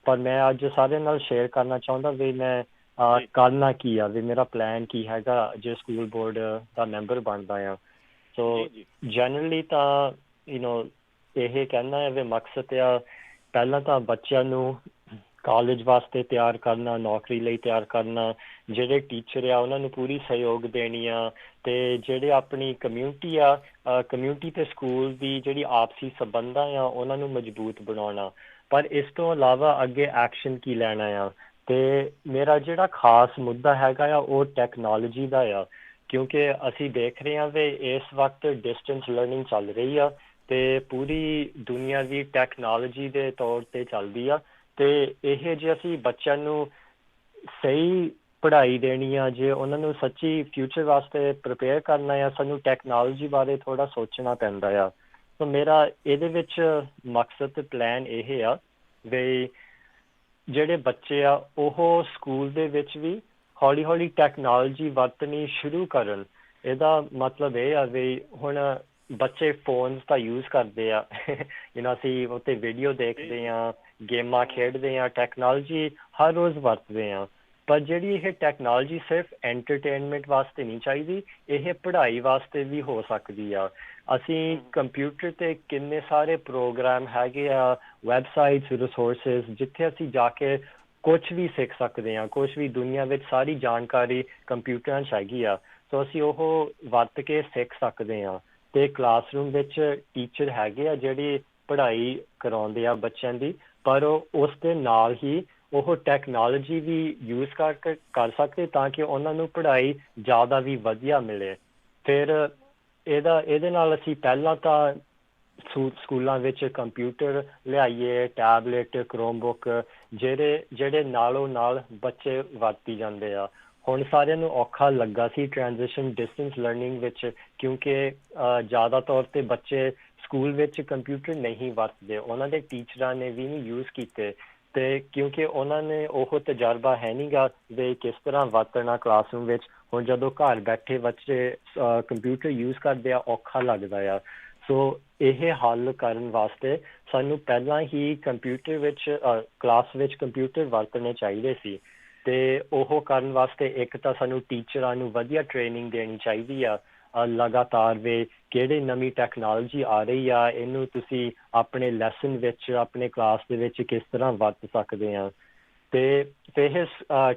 ਪਰ ਮੈਂ ਅੱਜ ਸਾਰਿਆਂ ਨਾਲ ਸ਼ੇਅਰ ਕਰਨਾ ਚਾਹੁੰਦਾ ਵੀ ਮੈਂ ਕਰਨਾ ਕੀ ਆ, ਵੀ ਮੇਰਾ ਪਲਾਨ ਕੀ ਹੈਗਾ ਜੇ ਸਕੂਲ ਬੋਰਡ ਦਾ ਮੈਂਬਰ ਬਣਦਾ ਆ। ਸੋ ਜਨਰਲੀ ਤਾਂ ਇਹ ਕਹਿਣਾ ਹੈ ਵੀ ਮਕਸਦ ਆ ਪਹਿਲਾਂ ਤਾਂ ਬੱਚਿਆਂ ਨੂੰ ਕਾਲਜ ਵਾਸਤੇ ਤਿਆਰ ਕਰਨਾ, ਨੌਕਰੀ ਲਈ ਤਿਆਰ ਕਰਨਾ, ਜਿਹੜੇ ਟੀਚਰ ਆ ਉਹਨਾਂ ਨੂੰ ਪੂਰੀ ਸਹਿਯੋਗ ਦੇਣੀ ਆ, ਤੇ ਜਿਹੜੇ ਆਪਣੀ ਕਮਿਊਨਿਟੀ ਆ, ਕਮਿਊਨਿਟੀ ਤੇ ਸਕੂਲ ਦੀ ਜਿਹੜੀ ਆਪਸੀ ਸੰਬੰਧਾਂ ਆ ਉਹਨਾਂ ਨੂੰ ਮਜ਼ਬੂਤ ਬਣਾਉਣਾ। ਪਰ ਇਸ ਤੋਂ ਇਲਾਵਾ ਅੱਗੇ ਐਕਸ਼ਨ ਕੀ ਲੈਣਾ ਆ। ਤੇ ਮੇਰਾ ਜਿਹੜਾ ਖਾਸ ਮੁੱਦਾ ਹੈਗਾ ਆ ਉਹ ਟੈਕਨੋਲੋਜੀ ਦਾ ਆ ਕਿਉਂਕਿ ਅਸੀਂ ਦੇਖ ਰਹੇ ਹਾਂ ਵੀ ਇਸ ਵਕਤ ਡਿਸਟੈਂਸ ਲਰਨਿੰਗ ਚੱਲ ਰਹੀ ਆ ਤੇ ਪੂਰੀ ਦੁਨੀਆ ਦੀ ਟੈਕਨੋਲੋਜੀ ਦੇ ਤੌਰ ਤੇ ਚੱਲਦੀ ਆ। ਤੇ ਇਹ ਜੇ ਅਸੀਂ ਬੱਚਿਆਂ ਨੂੰ ਸਹੀ ਪੜ੍ਹਾਈ ਦੇਣੀ ਆ, ਜੇ ਉਹਨਾਂ ਨੂੰ ਸੱਚੀ ਫਿਊਚਰ ਵਾਸਤੇ ਪ੍ਰਿਪੇਅਰ ਕਰਨਾ ਆ, ਸਾਨੂੰ ਟੈਕਨੋਲੋਜੀ ਬਾਰੇ ਥੋੜ੍ਹਾ ਸੋਚਣਾ ਪੈਂਦਾ ਆ। ਸੋ ਮੇਰਾ ਇਹਦੇ ਵਿੱਚ ਮਕਸਦ, ਪਲਾਨ ਇਹ ਆ ਵੀ ਜਿਹੜੇ ਬੱਚੇ ਆ ਉਹ ਸਕੂਲ ਦੇ ਵਿੱਚ ਵੀ ਹੌਲੀ ਹੌਲੀ ਟੈਕਨੋਲੋਜੀ ਵਰਤਣੀ ਸ਼ੁਰੂ ਕਰਨ। ਇਹਦਾ ਮਤਲਬ ਇਹ ਆ ਵੀ ਹੁਣ ਬੱਚੇ ਫੋਨਸ ਤਾਂ ਯੂਜ਼ ਕਰਦੇ ਆ, ਅਸੀਂ ਉੱਤੇ ਵੀਡੀਓ ਦੇਖਦੇ ਹਾਂ, ਗੇਮਾਂ ਖੇਡਦੇ ਹਾਂ, ਟੈਕਨੋਲੋਜੀ ਹਰ ਰੋਜ਼ ਵਰਤਦੇ ਹਾਂ। ਪਰ ਜਿਹੜੀ ਇਹ ਟੈਕਨੋਲੋਜੀ ਸਿਰਫ ਐਂਟਰਟੇਨਮੈਂਟ ਵਾਸਤੇ ਨਹੀਂ ਚਾਹੀਦੀ, ਇਹ ਪੜ੍ਹਾਈ ਵਾਸਤੇ ਵੀ ਹੋ ਸਕਦੀ ਆ। ਅਸੀਂ ਕੰਪਿਊਟਰ 'ਤੇ ਕਿੰਨੇ ਸਾਰੇ ਪ੍ਰੋਗਰਾਮ ਹੈਗੇ ਆ, ਵੈਬਸਾਈਟਸ, ਰਿਸੋਰਸਿਸ, ਜਿੱਥੇ ਅਸੀਂ ਜਾ ਕੇ ਕੁਛ ਵੀ ਸਿੱਖ ਸਕਦੇ ਹਾਂ, ਕੁਛ ਵੀ ਦੁਨੀਆ ਵਿੱਚ ਸਾਰੀ ਜਾਣਕਾਰੀ ਕੰਪਿਊਟਰਾਂ 'ਚ ਹੈਗੀ ਆ। ਸੋ ਅਸੀਂ ਉਹ ਵਰਤ ਕੇ ਸਿੱਖ ਸਕਦੇ ਹਾਂ। ਤੇ ਕਲਾਸਰੂਮ ਵਿੱਚ ਟੀਚਰ ਹੈਗੇ ਆ ਜਿਹੜੇ ਪੜ੍ਹਾਈ ਕਰਾਉਂਦੇ ਆ ਬੱਚਿਆਂ ਦੀ, ਪਰ ਉਸ ਦੇ ਨਾਲ ਹੀ ਉਹ ਟੈਕਨੋਲੋਜੀ ਵੀ ਯੂਜ਼ ਕਰ ਸਕਦੇ ਤਾਂ ਕਿ ਉਹਨਾਂ ਨੂੰ ਪੜ੍ਹਾਈ ਜ਼ਿਆਦਾ ਵੀ ਵਧੀਆ ਮਿਲੇ। ਫਿਰ ਇਹਦੇ ਨਾਲ ਅਸੀਂ ਪਹਿਲਾਂ ਤਾਂ ਸਕੂਲਾਂ ਵਿੱਚ ਕੰਪਿਊਟਰ ਲਿਆਈਏ, ਟੈਬਲੇਟ, ਕਰੋਮਬੁੱਕ, ਜਿਹੜੇ ਨਾਲੋਂ ਨਾਲ ਬੱਚੇ ਵਰਤੀ ਜਾਂਦੇ ਆ। ਹੁਣ ਸਾਰਿਆਂ ਨੂੰ ਔਖਾ ਲੱਗਾ ਸੀ ਟ੍ਰਾਂਜੀਸ਼ਨ ਡਿਸਟੈਂਸ ਲਰਨਿੰਗ ਵਿੱਚ, ਕਿਉਂਕਿ ਜ਼ਿਆਦਾ ਤੌਰ ਤੇ ਬੱਚੇ ਸਕੂਲ ਵਿੱਚ ਕੰਪਿਊਟਰ ਨਹੀਂ ਵਰਤਦੇ, ਉਹਨਾਂ ਦੇ ਟੀਚਰਾਂ ਨੇ ਵੀ ਨਹੀਂ ਯੂਜ਼ ਕੀਤੇ, ਤੇ ਕਿਉਂਕਿ ਉਹਨਾਂ ਨੇ ਉਹ ਤਜਰਬਾ ਹੈ ਨਹੀਂ ਗਾ ਵੀ ਕਿਸ ਤਰ੍ਹਾਂ ਵਰਤਣਾ ਕਲਾਸਰੂਮ ਵਿੱਚ। ਹੁਣ ਜਦੋਂ ਘਰ ਬੈਠੇ ਬੱਚੇ ਕੰਪਿਊਟਰ ਯੂਜ਼ ਕਰਦੇ ਆ, ਔਖਾ ਲੱਗਦਾ ਆ। ਸੋ ਇਹ ਹੱਲ ਕਰਨ ਵਾਸਤੇ ਸਾਨੂੰ ਪਹਿਲਾਂ ਹੀ ਕੰਪਿਊਟਰ ਵਿੱਚ ਕਲਾਸ ਵਿੱਚ ਕੰਪਿਊਟਰ ਵਰਤਣੇ ਚਾਹੀਦੇ ਸੀ, ਤੇ ਉਹ ਕਰਨ ਵਾਸਤੇ ਇੱਕ ਤਾਂ ਸਾਨੂੰ ਟੀਚਰਾਂ ਨੂੰ ਵਧੀਆ ਟ੍ਰੇਨਿੰਗ ਦੇਣੀ ਚਾਹੀਦੀ ਆ ਲਗਾਤਾਰ ਵੀ ਕਿਹੜੀ ਨਵੀਂ ਟੈਕਨੋਲੋਜੀ ਆ ਰਹੀ ਆ, ਇਹਨੂੰ ਤੁਸੀਂ ਆਪਣੇ ਲੈਸਨ ਵਿੱਚ ਆਪਣੇ ਕਲਾਸ ਦੇ ਵਿੱਚ ਕਿਸ ਤਰ੍ਹਾਂ ਵਰਤ ਸਕਦੇ ਆ। ਤੇ ਇਹ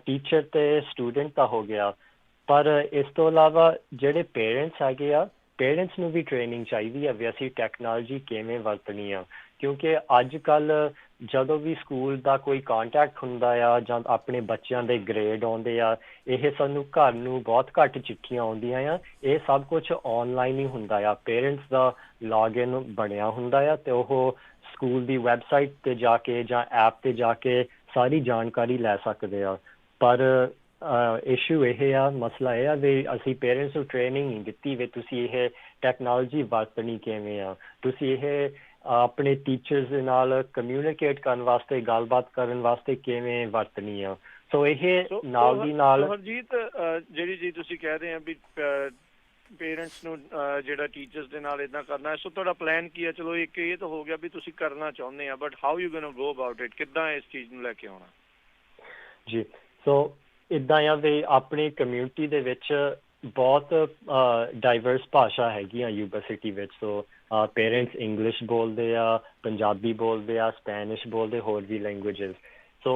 ਟੀਚਰ ਤੇ ਸਟੂਡੈਂਟ ਤਾਂ ਹੋ ਗਿਆ, ਪਰ ਇਸ ਤੋਂ ਇਲਾਵਾ ਜਿਹੜੇ ਪੇਰੈਂਟਸ ਹੈਗੇ ਆ, ਪੇਰੈਂਟਸ ਨੂੰ ਵੀ ਟ੍ਰੇਨਿੰਗ ਚਾਹੀਦੀ ਆ ਵੀ ਅਸੀਂ ਟੈਕਨੋਲੋਜੀ ਕਿਵੇਂ ਵਰਤਣੀ ਆ, ਕਿਉਂਕਿ ਅੱਜ ਕੱਲ੍ਹ ਜਦੋਂ ਵੀ ਸਕੂਲ ਦਾ ਕੋਈ ਕਾਂਟੈਕਟ ਹੁੰਦਾ ਆ ਜਾਂ ਆਪਣੇ ਬੱਚਿਆਂ ਦੇ ਗ੍ਰੇਡ ਆਉਂਦੇ ਆ, ਇਹ ਸਾਨੂੰ ਘਰ ਨੂੰ ਬਹੁਤ ਘੱਟ ਚਿੱਠੀਆਂ ਆਉਂਦੀਆਂ ਆ, ਇਹ ਸਭ ਕੁਝ ਆਨਲਾਈਨ ਹੀ ਹੁੰਦਾ ਆ। ਪੇਰੈਂਟਸ ਦਾ ਲੌਗਇਨ ਬਣਿਆ ਹੁੰਦਾ ਆ ਤੇ ਉਹ ਸਕੂਲ ਦੀ ਵੈਬਸਾਈਟ 'ਤੇ ਜਾ ਕੇ ਜਾਂ ਐਪ 'ਤੇ ਜਾ ਕੇ ਸਾਰੀ ਜਾਣਕਾਰੀ ਲੈ ਸਕਦੇ ਆ। ਪਰ ਇਸ਼ੂ ਇਹ ਆ, ਮਸਲਾ ਇਹ ਆ ਵੀ ਅਸੀਂ ਪੇਰੈਂਟਸ ਨੂੰ ਟ੍ਰੇਨਿੰਗ ਨਹੀਂ ਦਿੱਤੀ ਵੀ ਤੁਸੀਂ ਇਹ ਟੈਕਨੋਲੋਜੀ ਵਰਤਣੀ ਕਿਵੇਂ ਆ, ਤੁਸੀਂ ਇਹ ਆਪਣੇ ਟੀਚਰਸ ਦੇ ਨਾਲ ਕਮਿਊਨੀਕੇਟ ਕਰਨ ਵਾਸਤੇ, ਗੱਲਬਾਤ ਕਰਨ ਵਾਸਤੇ ਕਿਵੇਂ ਵਰਤਣੀ ਆ। ਸੋ ਇਹ ਨਾਲ ਦੀ ਨਾਲ ਹਰਜੀਤ, ਜਿਹੜੀ ਜੀ ਤੁਸੀਂ ਕਹਿ ਰਹੇ ਆ ਵੀ ਪੇਰੈਂਟਸ ਨੂੰ ਜਿਹੜਾ ਟੀਚਰਸ ਦੇ ਨਾਲ ਇੱਦਾਂ ਕਰਨਾ ਹੈ, ਸੋ ਤੁਹਾਡਾ ਪਲਾਨ ਕੀ ਹੈ? ਚਲੋ ਇੱਕ ਇਹ ਤਾਂ ਹੋ ਗਿਆ ਵੀ ਤੁਸੀਂ ਕਰਨਾ ਚਾਹੁੰਦੇ ਆ, but how you going to go about it, ਕਿੱਦਾਂ ਇਸ ਚੀਜ਼ ਨੂੰ ਲੈ ਕੇ ਆਉਣਾ? ਜੀ, ਸੋ ਇੱਦਾਂ ਆ ਵੀ ਆਪਣੀ ਕਮਿਊਨਿਟੀ ਦੇ ਵਿੱਚ ਬਹੁਤ ਡਾਈਵਰਸ ਭਾਸ਼ਾ ਹੈਗੀਆਂ ਯੂਨੀਵਰਸਿਟੀ ਵਿੱਚ। ਸੋ ਪੇਰੈਂਟਸ ਇੰਗਲਿਸ਼ ਬੋਲਦੇ ਆ, ਪੰਜਾਬੀ ਬੋਲਦੇ ਆ, ਸਪੈਨਿਸ਼ ਬੋਲਦੇ, ਹੋਰ ਵੀ ਲੈਂਗੁਏਜਿਸ। ਸੋ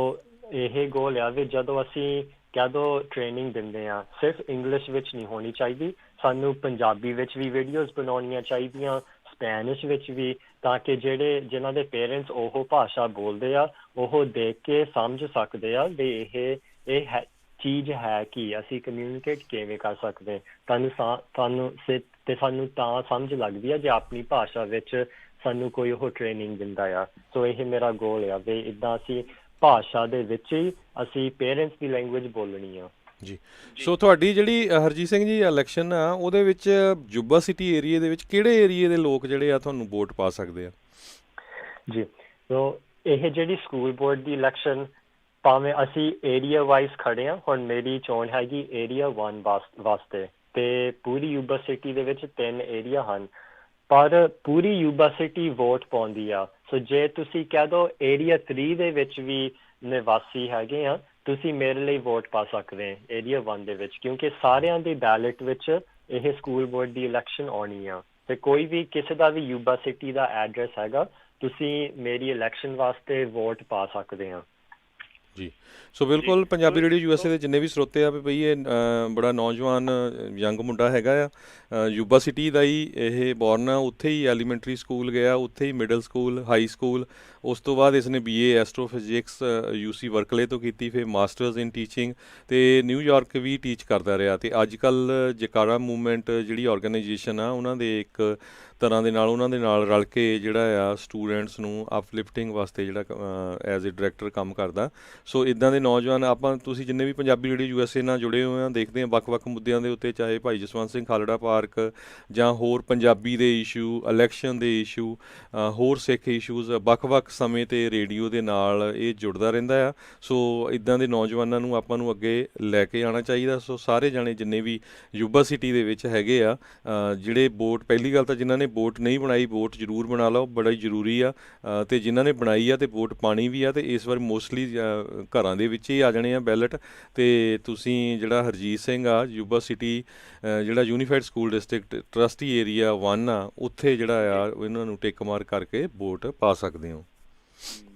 ਇਹ ਗੋਲ ਆ ਵੀ ਜਦੋਂ ਅਸੀਂ ਕਦੋਂ ਟ੍ਰੇਨਿੰਗ ਦਿੰਦੇ ਆ, ਸਿਰਫ ਇੰਗਲਿਸ਼ ਵਿੱਚ ਨਹੀਂ ਹੋਣੀ ਚਾਹੀਦੀ, ਸਾਨੂੰ ਪੰਜਾਬੀ ਵਿੱਚ ਵੀ ਵੀਡੀਓਜ਼ ਬਣਾਉਣੀਆਂ ਚਾਹੀਦੀਆਂ, ਸਪੈਨਿਸ਼ ਵਿੱਚ ਵੀ, ਤਾਂ ਕਿ ਜਿਨ੍ਹਾਂ ਦੇ ਪੇਰੈਂਟਸ ਉਹ ਭਾਸ਼ਾ ਬੋਲਦੇ ਆ ਉਹ ਦੇਖ ਕੇ ਸਮਝ ਸਕਦੇ ਆ ਵੀ ਇਹ ਚੀਜ਼ ਹੈ ਕਿ ਅਸੀਂ ਕਮਿਊਨੀਕੇਟ ਕਿਵੇਂ ਕਰ ਸਕਦੇ। ਸਾਨੂੰ ਤਾਂ ਸਮਝ ਲੱਗਦੀ ਆ ਜੇ ਆਪਣੀ ਭਾਸ਼ਾ ਵਿੱਚ ਸਾਨੂੰ ਕੋਈ ਉਹ ਟ੍ਰੇਨਿੰਗ ਦਿੰਦਾ ਆ। ਸੋ ਇਹ ਮੇਰਾ ਗੋਲ ਆ ਵੀ ਇੱਦਾਂ ਅਸੀਂ ਭਾਸ਼ਾ ਦੇ ਵਿੱਚ ਹੀ ਅਸੀਂ ਪੇਰੈਂਟਸ ਦੀ ਲੈਂਗੁਏਜ ਬੋਲਣੀ ਆ। ਜੀ, ਸੋ ਤੁਹਾਡੀ ਜਿਹੜੀ ਹਰਜੀਤ ਸਿੰਘ ਜੀ ਇਲੈਕਸ਼ਨ ਆ, ਉਹਦੇ ਵਿੱਚ ਯੂਬਾ ਸਿਟੀ ਏਰੀਏ ਦੇ ਵਿੱਚ ਕਿਹੜੇ ਏਰੀਏ ਦੇ ਲੋਕ ਜਿਹੜੇ ਆ ਤੁਹਾਨੂੰ ਵੋਟ ਪਾ ਸਕਦੇ ਆ? ਜੀ, ਸੋ ਇਹ ਜਿਹੜੀ ਸਕੂਲ ਬੋਰਡ ਦੀ ਇਲੈਕਸ਼ਨ, ਭਾਵੇਂ ਅਸੀਂ ਏਰੀਆ ਵਾਈਜ਼ ਖੜੇ ਹਾਂ, ਹੁਣ ਮੇਰੀ ਚੋਣ ਹੈਗੀ ਏਰੀਆ 1 ਵਾਸਤੇ, ਤੇ ਪੂਰੀ ਯੂਬਾ ਸਿਟੀ ਦੇ ਵਿੱਚ 3 ਏਰੀਆ ਹਨ, ਪਰ ਪੂਰੀ ਯੂਬਾ ਸਿਟੀ ਵੋਟ ਪਾਉਂਦੀ ਆ। ਸੋ ਜੇ ਤੁਸੀਂ ਕਹਿ ਦਿਓ ਏਰੀਆ 3 ਦੇ ਵਿੱਚ ਵੀ ਨਿਵਾਸੀ ਹੈਗੇ ਆ, ਤੁਸੀਂ ਮੇਰੇ ਲਈ ਵੋਟ ਪਾ ਸਕਦੇ ਏਰੀਆ 1 ਦੇ ਵਿੱਚ, ਕਿਉਂਕਿ ਸਾਰਿਆਂ ਦੀ ਬੈਲਟ ਵਿੱਚ ਇਹ ਸਕੂਲ ਬੋਰਡ ਦੀ ਇਲੈਕਸ਼ਨ ਆਉਣੀ ਆ, ਤੇ ਕੋਈ ਵੀ ਕਿਸੇ ਦਾ ਵੀ ਯੂਬਾ ਸਿਟੀ ਦਾ ਐਡਰੈਸ ਹੈਗਾ, ਤੁਸੀਂ ਮੇਰੀ ਇਲੈਕਸ਼ਨ ਵਾਸਤੇ ਵੋਟ ਪਾ ਸਕਦੇ ਆ। ਜੀ, ਸੋ ਬਿਲਕੁਲ ਪੰਜਾਬੀ ਰੇਡੀਓ USA ਦੇ ਜਿੰਨੇ ਵੀ ਸਰੋਤੇ ਆ ਵੀ ਬਈ ਇਹ ਬੜਾ ਨੌਜਵਾਨ ਯੰਗ ਮੁੰਡਾ ਹੈਗਾ ਆ, ਯੂਬਾ ਸਿਟੀ ਦਾ ਹੀ ਇਹ ਬੋਰਨ ਆ, ਉੱਥੇ ਹੀ ਐਲੀਮੈਂਟਰੀ ਸਕੂਲ ਗਿਆ, ਉੱਥੇ ਹੀ ਮਿਡਲ ਸਕੂਲ, ਹਾਈ ਸਕੂਲ, ਉਸ ਤੋਂ ਬਾਅਦ ਇਸਨੇ BA ਐਸਟਰੋਫਿਜ਼ਿਕਸ UC ਬਰਕਲੇ ਤੋਂ ਕੀਤੀ, ਫਿਰ ਮਾਸਟਰਸ ਇਨ ਟੀਚਿੰਗ, ਤੇ ਨਿਊਯਾਰਕ ਵੀ ਟੀਚ ਕਰਦਾ ਰਿਹਾ। ਤੇ ਅੱਜ ਕੱਲ੍ਹ ਜਕਾਰਾ ਮੂਵਮੈਂਟ ਜਿਹੜੀ ਆਰਗੇਨਾਈਜੇਸ਼ਨ ਆ, ਉਹਨਾਂ ਦੇ ਇੱਕ ਤਰ੍ਹਾਂ ਦੇ ਨਾਲ ਉਹਨਾਂ ਦੇ ਨਾਲ ਰਲ ਕੇ ਜਿਹੜਾ ਆ ਸਟੂਡੈਂਟਸ ਨੂੰ ਅਪਲਿਫਟਿੰਗ ਵਾਸਤੇ ਜਿਹੜਾ ਐਜ਼ ਏ ਡਾਇਰੈਕਟਰ ਕੰਮ ਕਰਦਾ। ਸੋ ਇੱਦਾਂ ਦੇ ਨੌਜਵਾਨ ਆਪਾਂ, ਤੁਸੀਂ ਜਿੰਨੇ ਵੀ ਪੰਜਾਬੀ ਰੇਡੀਓ USA ਨਾਲ ਜੁੜੇ ਹੋਏ ਆ, ਦੇਖਦੇ ਹਾਂ ਵੱਖ-ਵੱਖ ਮੁੱਦਿਆਂ ਦੇ ਉੱਤੇ, ਚਾਹੇ ਭਾਈ ਜਸਵੰਤ ਸਿੰਘ ਖਾਲੜਾ ਪਾਰਕ ਜਾਂ ਹੋਰ ਪੰਜਾਬੀ ਦੇ ਇਸ਼ੂ, ਇਲੈਕਸ਼ਨ ਦੇ ਇਸ਼ੂ, ਹੋਰ ਸਿੱਖ ਇਸ਼ੂਜ਼, ਵੱਖ-ਵੱਖ ਸਮੇਂ 'ਤੇ ਰੇਡੀਓ ਦੇ ਨਾਲ ਇਹ ਜੁੜਦਾ ਰਹਿੰਦਾ ਆ। ਸੋ ਇੱਦਾਂ ਦੇ ਨੌਜਵਾਨਾਂ ਨੂੰ ਆਪਾਂ ਨੂੰ ਅੱਗੇ ਲੈ ਕੇ ਆਉਣਾ ਚਾਹੀਦਾ। ਸੋ ਸਾਰੇ ਜਾਣੇ ਜਿੰਨੇ ਵੀ ਯੂਬਾ ਸਿਟੀ ਦੇ ਵਿੱਚ ਹੈਗੇ ਆ, ਜਿਹੜੇ ਵੋਟ, ਪਹਿਲੀ ਗੱਲ ਤਾਂ ਜਿਨ੍ਹਾਂ ਨੇ ਵੋਟ ਨਹੀਂ ਬਣਾਈ, ਵੋਟ ਜ਼ਰੂਰ ਬਣਾ ਲਓ, ਬੜਾ ਹੀ ਜ਼ਰੂਰੀ ਆ, ਅਤੇ ਜਿਨ੍ਹਾਂ ਨੇ ਬਣਾਈ ਆ ਅਤੇ ਵੋਟ ਪਾਣੀ ਵੀ ਆ, ਅਤੇ ਇਸ ਵਾਰ ਮੋਸਟਲੀ ਘਰਾਂ ਦੇ ਵਿੱਚ ਹੀ ਆ ਜਾਣੇ ਆ ਬੈਲਟ। ਅਤੇ ਤੁਸੀਂ ਜਿਹੜਾ ਹਰਜੀਤ ਸਿੰਘ ਆ, ਯੂਬਾ ਸਿਟੀ ਜਿਹੜਾ unified school district trustee area 1 ਆ, ਉੱਥੇ ਜਿਹੜਾ ਆ ਇਹਨਾਂ ਨੂੰ ਟਿਕ ਮਾਰ ਕਰਕੇ ਵੋਟ ਪਾ ਸਕਦੇ ਹੋ।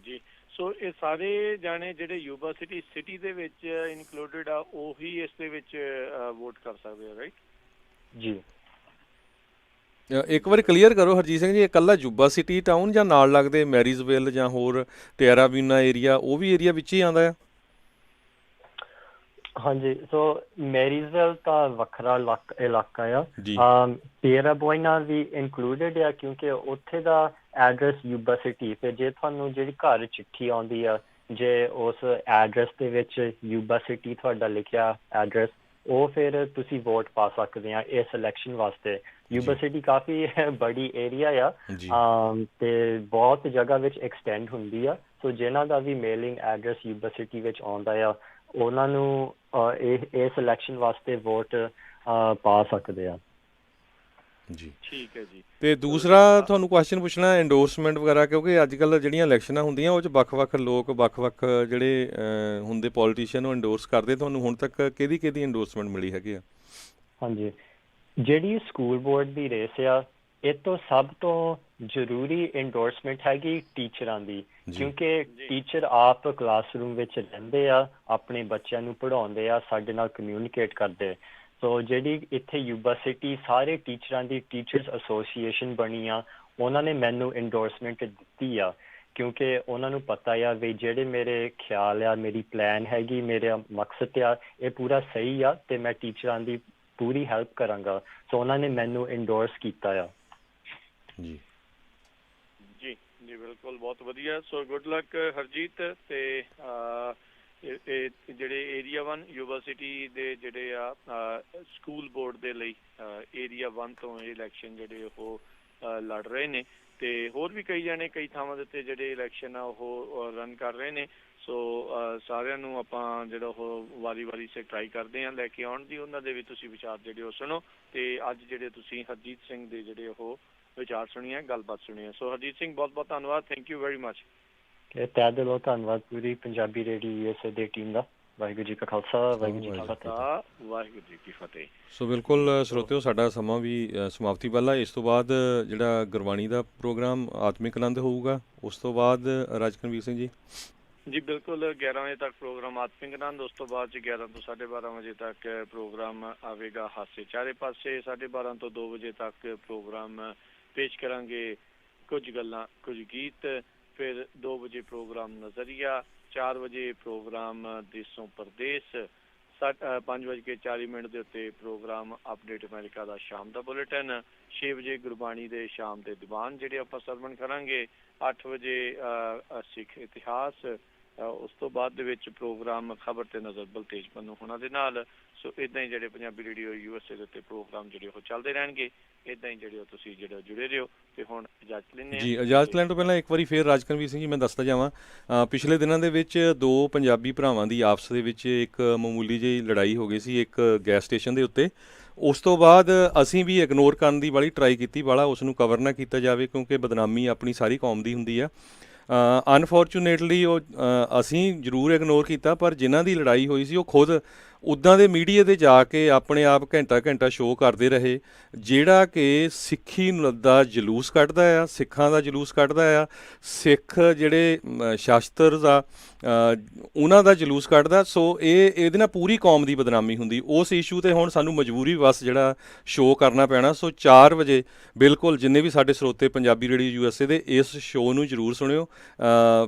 ਜੀ, ਸੋ ਇਹ ਸਾਰੇ ਜਾਣੇ ਜਿਹੜੇ ਯੂਬਾ ਸਿਟੀ ਦੇ ਵਿੱਚ ਇਨਕਲੂਡਡ ਆ, ਉਹੀ ਇਸ ਦੇ ਵਿੱਚ ਵੋਟ ਕਰ ਸਕਦੇ ਆ, ਰਾਈਟ? ਜੀ, ਇੱਕ ਵਾਰੀ ਕਲੀਅਰ ਕਰੋ ਹਰਜੀਤ ਸਿੰਘ ਜੀ, ਇਕੱਲਾ ਯੂਬਾ ਸਿਟੀ ਟਾਊਨ ਜਾਂ ਨਾਲ ਲੱਗਦੇ ਮੈਰੀਜ਼ਵਿਲ ਜਾਂ ਹੋਰ ਟਿਆਰਾਬੀਨਾ ਏਰੀਆ, ਉਹ ਵੀ ਏਰੀਆ ਵਿੱਚ ਹੀ ਆਉਂਦਾ ਆ? ਹਾਂਜੀ, ਸੋ ਮੈਰੀਜ਼ਵਿਲ ਤਾਂ ਵੱਖਰਾ ਇਲਾਕਾ ਆ, ਟਿਆਰਾਬੀਨਾ ਵੀ ਇਨਕਲੂਡਡ ਆ, ਕਿਉਂਕਿ ਉੱਥੇ ਦਾ ਐਡਰੈਸ ਯੂਬਾ ਸਿਟੀ, ਤੇ ਜੇ ਤੁਹਾਨੂੰ ਜਿਹੜੀ ਘਰ ਚਿੱਠੀ ਆਉਂਦੀ ਆ, ਜੇ ਉਸ ਐਡਰੈਸ ਦੇ ਵਿੱਚ ਯੂਬਾ ਸਿਟੀ ਤੁਹਾਡਾ ਲਿਖਿਆ ਐਡਰੈਸ, ਉਹ ਫਿਰ ਤੁਸੀਂ ਵੋਟ ਪਾ ਸਕਦੇ ਆ ਇਸ ਇਲੈਕਸ਼ਨ ਵਾਸਤੇ। ਯੂਬਾ ਸਿਟੀ ਕਾਫੀ ਬੜੀ ਏਰੀਆ ਆ ਤੇ ਬਹੁਤ ਜਗ੍ਹਾ ਵਿੱਚ ਐਕਸਟੈਂਡ ਹੁੰਦੀ ਆ। ਸੋ ਜਿਨ੍ਹਾਂ ਦਾ ਵੀ ਮੇਲਿੰਗ ਐਡਰੈਸ ਯੂਬਾ ਸਿਟੀ ਵਿੱਚ ਆਉਂਦਾ ਆ ਉਹਨਾਂ ਨੂੰ ਇਸ ਇਲੈਕਸ਼ਨ ਵਾਸਤੇ ਵੋਟ ਪਾ ਸਕਦੇ ਆ। ਜੀ ਠੀਕ ਹੈ ਜੀ। ਤੇ ਦੂਸਰਾ ਤੁਹਾਨੂੰ ਕੁਐਸਚਨ ਪੁੱਛਣਾ ਐਂਡੋਰਸਮੈਂਟ ਵਗੈਰਾ, ਕਿਉਂਕਿ ਅੱਜ ਕੱਲ੍ਹ ਜਿਹੜੀਆਂ ਇਲੈਕਸ਼ਨਾਂ ਹੁੰਦੀਆਂ ਉਹ 'ਚ ਵੱਖ-ਵੱਖ ਲੋਕ ਵੱਖ-ਵੱਖ ਜਿਹੜੇ ਹੁੰਦੇ ਪੋਲੀਟੀਸ਼ੀਅਨ ਉਹ ਇੰਡੋਰਸ ਕਰਦੇ। ਤੁਹਾਨੂੰ ਹੁਣ ਤੱਕ ਕਿਹਦੀ ਇੰਡੋਰਸਮੈਂਟ ਮਿਲੀ ਹੈਗੀ ਆ? ਹਾਂਜੀ, ਜਿਹੜੀ ਸਕੂਲ ਬੋਰਡ ਦੀ ਰੇਸ ਆ ਇਹ ਤੋਂ ਸਭ ਤੋਂ ਜ਼ਰੂਰੀ ਇੰਡੋਰਸਮੈਂਟ ਹੈਗੀ ਟੀਚਰਾਂ ਦੀ, ਕਿਉਂਕਿ ਟੀਚਰ ਆਪ ਕਲਾਸਰੂਮ ਵਿੱਚ ਰਹਿੰਦੇ ਆ, ਆਪਣੇ ਬੱਚਿਆਂ ਨੂੰ ਪੜ੍ਹਾਉਂਦੇ ਆ, ਸਾਡੇ ਨਾਲ ਕਮਿਊਨੀਕੇਟ ਕਰਦੇ। ਸੋ ਜਿਹੜੀ ਇੱਥੇ ਯੂਬਾ ਸਿਟੀ ਸਾਰੇ ਟੀਚਰਾਂ ਦੀ ਟੀਚਰਸ ਐਸੋਸੀਏਸ਼ਨ ਬਣੀ ਆ, ਉਹਨਾਂ ਨੇ ਮੈਨੂੰ ਇੰਡੋਰਸਮੈਂਟ ਦਿੱਤੀ ਆ, ਕਿਉਂਕਿ ਉਹਨਾਂ ਨੂੰ ਪਤਾ ਆ ਵੀ ਜਿਹੜੇ ਮੇਰੇ ਖਿਆਲ ਆ, ਮੇਰੀ ਪਲਾਨ ਹੈਗੀ, ਮੇਰਾ ਮਕਸਦ ਆ, ਇਹ ਪੂਰਾ ਸਹੀ ਆ ਤੇ ਮੈਂ ਟੀਚਰਾਂ ਦੀ ਪੂਰੀ ਹੈਲਪ ਕਰਾਂਗਾ। ਸੋ ਉਹਨਾਂ ਨੇ ਮੈਨੂੰ ਇੰਡੋਰਸ ਕੀਤਾ ਆ। ਜੀ ਜੀ ਜੀ ਬਿਲਕੁਲ, ਬਹੁਤ ਵਧੀਆ। So good luck Harjeet. ਤੇ ਜਿਹੜੇ ਏਰੀਆ 1 ਯੂਬਾ ਸਿਟੀ ਦੇ ਜਿਹੜੇ ਆ ਸਕੂਲ ਬੋਰਡ ਦੇ ਲਈ ਏਰੀਆ 1 ਤੋਂ ਇਹ ਇਲੈਕਸ਼ਨ ਜਿਹੜੇ ਉਹ ਲੜ ਰਹੇ ਨੇ, ਤੇ ਹੋਰ ਵੀ ਕਈ ਜਾਣੇ ਕਈ ਥਾਵਾਂ ਦੇ ਉੱਤੇ ਜਿਹੜੇ ਇਲੈਕਸ਼ਨ ਆ ਉਹ ਰਨ ਕਰ ਰਹੇ ਨੇ। ਸੋ ਸਾਰਿਆਂ ਨੂੰ ਆਪਾਂ ਜਿਹੜਾ ਉਹ ਵਾਰੀ ਸੇ ਟਰਾਈ ਕਰਦੇ ਹਾਂ ਲੈ ਕੇ ਆਉਣ ਦੀ, ਉਹਨਾਂ ਦੇ ਵੀ ਤੁਸੀਂ ਵਿਚਾਰ ਜਿਹੜੇ ਉਹ ਸੁਣੋ। ਤੇ ਅੱਜ ਜਿਹੜੇ ਤੁਸੀਂ ਹਰਜੀਤ ਸਿੰਘ ਦੇ ਜਿਹੜੇ ਉਹ ਵਿਚਾਰ ਸੁਣੀਏ, ਗੱਲਬਾਤ ਸੁਣੀਏ। ਸੋ ਹਰਜੀਤ ਸਿੰਘ ਬਹੁਤ ਬਹੁਤ ਧੰਨਵਾਦ, ਥੈਂਕ ਯੂ ਵੈਰੀ ਮਚ। ਤਹਿ ਦਿਲੋਂ ਧੰਨਵਾਦ ਪੂਰੀ ਪੰਜਾਬੀ ਰੇਡੀਓ USA ਦੀ ਟੀਮ ਦਾ। ਵਾਹਿਗੁਰੂ ਜੀ ਕਾ ਖਾਲਸਾ, ਵਾਹਿਗੁਰੂ ਜੀ ਕੀ ਫਤਿਹ। ਵਾਹਿਗੁਰੂ ਜੀ ਕੀ ਫਤਿਹ। ਸੋ ਬਿਲਕੁਲ ਸਰੋਤਿਓ, ਸਾਡਾ ਸਮਾਂ ਵੀ ਸਮਾਪਤੀ ਵੱਲ ਆ। ਇਸ ਤੋਂ ਬਾਅਦ ਜਿਹੜਾ ਗੁਰਬਾਣੀ ਦਾ ਪ੍ਰੋਗਰਾਮ ਆਤਮਿਕ ਆਨੰਦ ਹੋਊਗਾ, ਉਸ ਤੋਂ ਬਾਅਦ ਰਾਜਕਨਵੀਰ ਸਿੰਘ ਜੀ। ਜੀ ਬਿਲਕੁਲ, 11 ਵਜੇ ਤੱਕ ਪ੍ਰੋਗਰਾਮ ਆਤਮਿਕ ਆਨੰਦ, ਉਸ ਤੋਂ ਬਾਅਦ 11 ਤੋਂ 12:30 ਵਜੇ ਤੱਕ ਪ੍ਰੋਗਰਾਮ ਆਵੇਗਾ ਹਾਸੇ ਚਾਰੇ ਪਾਸੇ। 12:30 ਤੋਂ 2 ਵਜੇ ਤੱਕ ਪ੍ਰੋਗਰਾਮ ਪੇਸ਼ ਕਰਾਂਗੇ ਕੁਝ ਗੱਲਾਂ ਕੁਝ ਗੀਤ। ਫਿਰ 2 ਵਜੇ ਪ੍ਰੋਗਰਾਮ ਨਜ਼ਰੀਆ, 4 ਵਜੇ ਪ੍ਰੋਗਰਾਮ ਦੇਸੋਂ ਪਰਦੇਸ, 5:40 ਦੇ ਉੱਤੇ ਪ੍ਰੋਗਰਾਮ ਅਪਡੇਟ ਅਮਰੀਕਾ ਦਾ ਸ਼ਾਮ ਦਾ ਬੁਲੇਟਿਨ, 6 ਵਜੇ ਗੁਰਬਾਣੀ ਦੇ ਸ਼ਾਮ ਦੇ ਦੀਵਾਨ ਜਿਹੜੇ ਆਪਾਂ ਸਰਵਣ ਕਰਾਂਗੇ, 8 ਵਜੇ ਸਿੱਖ ਇਤਿਹਾਸ, ਉਸ ਤੋਂ ਬਾਅਦ ਦੇ ਵਿੱਚ ਪ੍ਰੋਗਰਾਮ ਖਬਰ ਤੇ ਨਜ਼ਰ ਬਲਤੇਜ ਪੰਨੂ ਹੋਣਾ ਦੇ ਨਾਲ। ਸੋ ਇੱਦਾਂ ਹੀ ਜਿਹੜੇ ਪੰਜਾਬੀ ਰੇਡੀਓ USA ਦੇ ਉੱਤੇ ਪ੍ਰੋਗਰਾਮ ਜਿਹੜੇ ਉਹ ਚੱਲਦੇ ਰਹਿਣਗੇ। ਇੱਦਾਂ ਹੀ ਜਿਹੜੇ ਉਹ ਤੁਸੀਂ ਜਿਹੜਾ ਜੁੜੇ ਰਹੋ। ਤੇ ਹੁਣ ਇਜਾਜ਼ਤ ਲੈਂਦੇ ਜੀ। ਇਜਾਜ਼ਤ ਲੈਣ ਤੋਂ ਪਹਿਲਾਂ ਇੱਕ ਵਾਰੀ ਫੇਰ ਰਾਜਕਨਵੀਰ ਸਿੰਘ ਜੀ ਮੈਂ ਦੱਸਦਾ ਜਾਵਾਂ, ਪਿਛਲੇ ਦਿਨਾਂ ਦੇ ਵਿੱਚ 2 ਪੰਜਾਬੀ ਭਰਾਵਾਂ ਦੀ ਆਪਸ ਦੇ ਵਿੱਚ ਇੱਕ ਮਾਮੂਲੀ ਜਿਹੀ ਲੜਾਈ ਹੋ ਗਈ ਸੀ ਇੱਕ ਗੈਸ ਸਟੇਸ਼ਨ ਦੇ ਉੱਤੇ। ਉਸ ਤੋਂ ਬਾਅਦ ਅਸੀਂ ਵੀ ਇਗਨੋਰ ਕਰਨ ਦੀ ਵਾਲੀ ਟਰਾਈ ਕੀਤੀ, ਵਾਲਾ ਉਸ ਨੂੰ ਕਵਰ ਨਾ ਕੀਤਾ ਜਾਵੇ, ਕਿਉਂਕਿ ਬਦਨਾਮੀ ਆਪਣੀ ਸਾਰੀ ਕੌਮ ਦੀ ਹੁੰਦੀ ਆ। ਅਨਫੋਰਚੂਨੇਟਲੀ ਉਹ ਅਸੀਂ ਜ਼ਰੂਰ ਇਗਨੋਰ ਕੀਤਾ, ਪਰ ਜਿਨ੍ਹਾਂ ਦੀ ਲੜਾਈ ਹੋਈ ਸੀ ਉਹ ਖੁਦ ਉੱਦਾਂ ਦੇ ਮੀਡੀਆ 'ਤੇ ਜਾ ਕੇ ਆਪਣੇ ਆਪ ਘੰਟਾ ਸ਼ੋਅ ਕਰਦੇ ਰਹੇ, ਜਿਹੜਾ ਕਿ ਸਿੱਖੀ ਦਾ ਜਲੂਸ ਕੱਢਦਾ ਆ, ਸਿੱਖਾਂ ਦਾ ਜਲੂਸ ਕੱਢਦਾ ਆ, ਸਿੱਖ ਜਿਹੜੇ ਸ਼ਾਸਤਰ ਦਾ ਉਹਨਾਂ ਦਾ ਜਲੂਸ ਕੱਢਦਾ। ਸੋ ਇਹਦੇ ਨਾਲ ਪੂਰੀ ਕੌਮ ਦੀ ਬਦਨਾਮੀ ਹੁੰਦੀ। ਉਸ ਇਸ਼ੂ 'ਤੇ ਹੁਣ ਸਾਨੂੰ ਮਜਬੂਰੀ ਬਸ ਜਿਹੜਾ ਸ਼ੋਅ ਕਰਨਾ ਪੈਣਾ। ਸੋ 4 ਵਜੇ ਬਿਲਕੁਲ ਜਿੰਨੇ ਵੀ ਸਾਡੇ ਸਰੋਤੇ ਪੰਜਾਬੀ ਰੇਡੀਓ USA ਦੇ ਇਸ ਸ਼ੋਅ ਨੂੰ ਜ਼ਰੂਰ ਸੁਣਿਓ।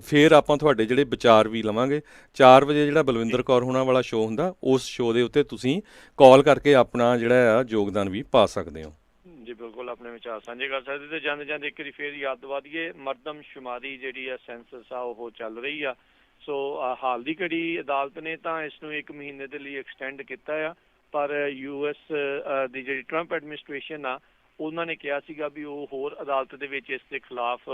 ਫਿਰ ਆਪਾਂ ਤੁਹਾਡੇ ਜਿਹੜੇ ਵਿਚਾਰ ਵੀ ਲਵਾਂਗੇ। 4 ਵਜੇ ਜਿਹੜਾ ਬਲਵਿੰਦਰ ਕੌਰ ਹੋਣਾ ਵਾਲਾ ਸ਼ੋਅ ਹੁੰਦਾ, ਉਸ ਸ਼ੋਅ ਦੇ ਉੱਤੇ ਤੁਸੀਂ ਕਾਲ ਕਰਕੇ ਆਪਣਾ ਜਿਹੜਾ ਆ ਯੋਗਦਾਨ ਵੀ ਪਾ ਸਕਦੇ ਹੋ। ਜੀ ਬਿਲਕੁਲ, ਆਪਣੇ ਵਿਚਾਰ ਸਾਂਝੇ ਕਰ ਸਕਦੇ। ਤੇ ਜਾਂਦੇ ਇੱਕ ਵਾਰੀ ਫੇਰ ਯਾਦ ਦਵਾ ਦਈਏ, ਮਰਦਮਸ਼ੁਮਾਰੀ ਜਿਹੜੀ ਆ ਸੈਂਸਸ ਆ ਉਹ ਚੱਲ ਰਹੀ ਆ। ਸੋ ਹਾਲ ਦੀ ਘੜੀ ਅਦਾਲਤ ਨੇ ਤਾਂ ਇਸ ਨੂੰ 1 ਮਹੀਨੇ ਦੇ ਲਈ ਐਕਸਟੈਂਡ ਕੀਤਾ ਆ, ਪਰ US ਦੀ ਜਿਹੜੀ ਟਰੰਪ ਐਡਮਿਨਿਸਟ੍ਰੇਸ਼ਨ ਆ ਉਹਨਾਂ ਨੇ ਕਿਹਾ ਸੀਗਾ ਵੀ ਉਹ ਹੋਰ ਅਦਾਲਤ ਦੇ ਵਿੱਚ ਇਸ ਦੇ ਖਿਲਾਫ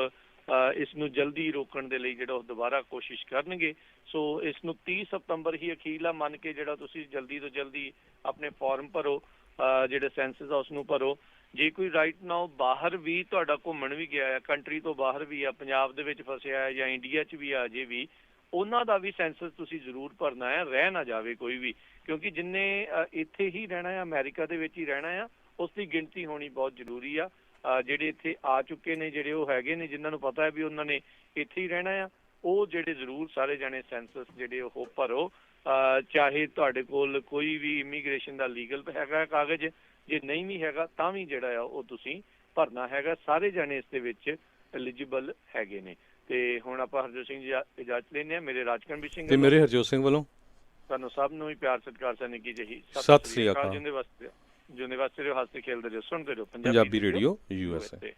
ਇਸ ਨੂੰ ਜਲਦੀ ਰੋਕਣ ਦੇ ਲਈ ਜਿਹੜਾ ਉਹ ਦੁਬਾਰਾ ਕੋਸ਼ਿਸ਼ ਕਰਨਗੇ। ਸੋ ਇਸ ਨੂੰ 30 ਸਤੰਬਰ ਹੀ ਅਖੀਰਲਾ ਮੰਨ ਕੇ ਜਿਹੜਾ ਤੁਸੀਂ ਜਲਦੀ ਤੋਂ ਜਲਦੀ ਆਪਣੇ ਫਾਰਮ ਭਰੋ, ਜਿਹੜੇ ਸੈਂਸਸ ਆ ਉਸ ਨੂੰ ਭਰੋ। ਜੇ ਕੋਈ ਰਾਈਟ ਨਾਓ ਬਾਹਰ ਵੀ ਤੁਹਾਡਾ ਘੁੰਮਣ ਵੀ ਗਿਆ ਆ, ਕੰਟਰੀ ਤੋਂ ਬਾਹਰ ਵੀ ਆ, ਪੰਜਾਬ ਦੇ ਵਿੱਚ ਫਸਿਆ ਹੈ ਜਾਂ ਇੰਡੀਆ 'ਚ ਵੀ ਆ ਜੇ ਵੀ, ਉਹਨਾਂ ਦਾ ਵੀ ਸੈਂਸਸ ਤੁਸੀਂ ਜ਼ਰੂਰ ਭਰਨਾ ਹੈ, ਰਹਿ ਨਾ ਜਾਵੇ ਕੋਈ ਵੀ, ਕਿਉਂਕਿ ਜਿੰਨੇ ਇੱਥੇ ਹੀ ਰਹਿਣਾ ਆ, ਅਮਰੀਕਾ ਦੇ ਵਿੱਚ ਹੀ ਰਹਿਣਾ ਆ, ਉਸ ਦੀ ਗਿਣਤੀ ਹੋਣੀ ਬਹੁਤ ਜ਼ਰੂਰੀ ਆ। ਜਿਹੜੇ ਇੱਥੇ ਆ ਚੁੱਕੇ ਨੇ, ਜਿਹੜੇ ਉਹ ਹੈਗੇ ਨੇ ਜਿਨ੍ਹਾਂ ਨੂੰ ਪਤਾ ਹੈ ਵੀ ਉਹਨਾਂ ਨੇ ਇੱਥੇ ਹੀ ਰਹਿਣਾ ਆ, ਉਹ ਜਿਹੜੇ ਜ਼ਰੂਰ ਸਾਰੇ ਜਾਣੇ ਸੈਂਸਸ ਜਿਹੜੇ ਉਹ ਭਰੋ। ਚਾਹੇ ਤੁਹਾਡੇ ਕੋਲ ਕੋਈ ਵੀ ਇਮੀਗ੍ਰੇਸ਼ਨ ਦਾ ਲੀਗਲ ਹੈਗਾ ਕਾਗਜ਼, ਜੇ ਨਹੀਂ ਵੀ ਹੈਗਾ ਤਾਂ ਵੀ ਜਿਹੜਾ ਆ ਉਹ ਤੁਸੀਂ ਭਰਨਾ ਹੈਗਾ। ਸਾਰੇ ਜਾਣੇ ਇਸ ਦੇ ਵਿੱਚ ਐਲੀਜੀਬਲ ਹੈਗੇ ਨੇ। ਤੇ ਹੁਣ ਆਪਾਂ ਹਰਜੋਤ ਸਿੰਘ ਜੀ ਇਜਾਜ਼ਤ ਲੈਂਦੇ ਹਾਂ। ਮੇਰੇ ਰਾਜਕਨਵੀਰ ਸਿੰਘ ਤੇ ਮੇਰੇ ਹਰਜੋਤ ਸਿੰਘ ਵੱਲੋਂ ਤੁਹਾਨੂੰ ਸਭ ਨੂੰ ਹੀ ਪਿਆਰ ਸਤਿਕਾਰ ਸਨ ਕੀ ਜਿਹੀ ਸਤਿ ਸ੍ਰੀ ਅਕਾਲ। ਜਿਉਂਦੇ ਵਾਸਤੇ ਰਹੋ, ਹੱਸਦੇ ਖੇਲਦੇ ਰਹੋ, ਸੁਣਦੇ ਰਹੋ ਪੰਜਾਬੀ ਰੇਡੀਓ USA।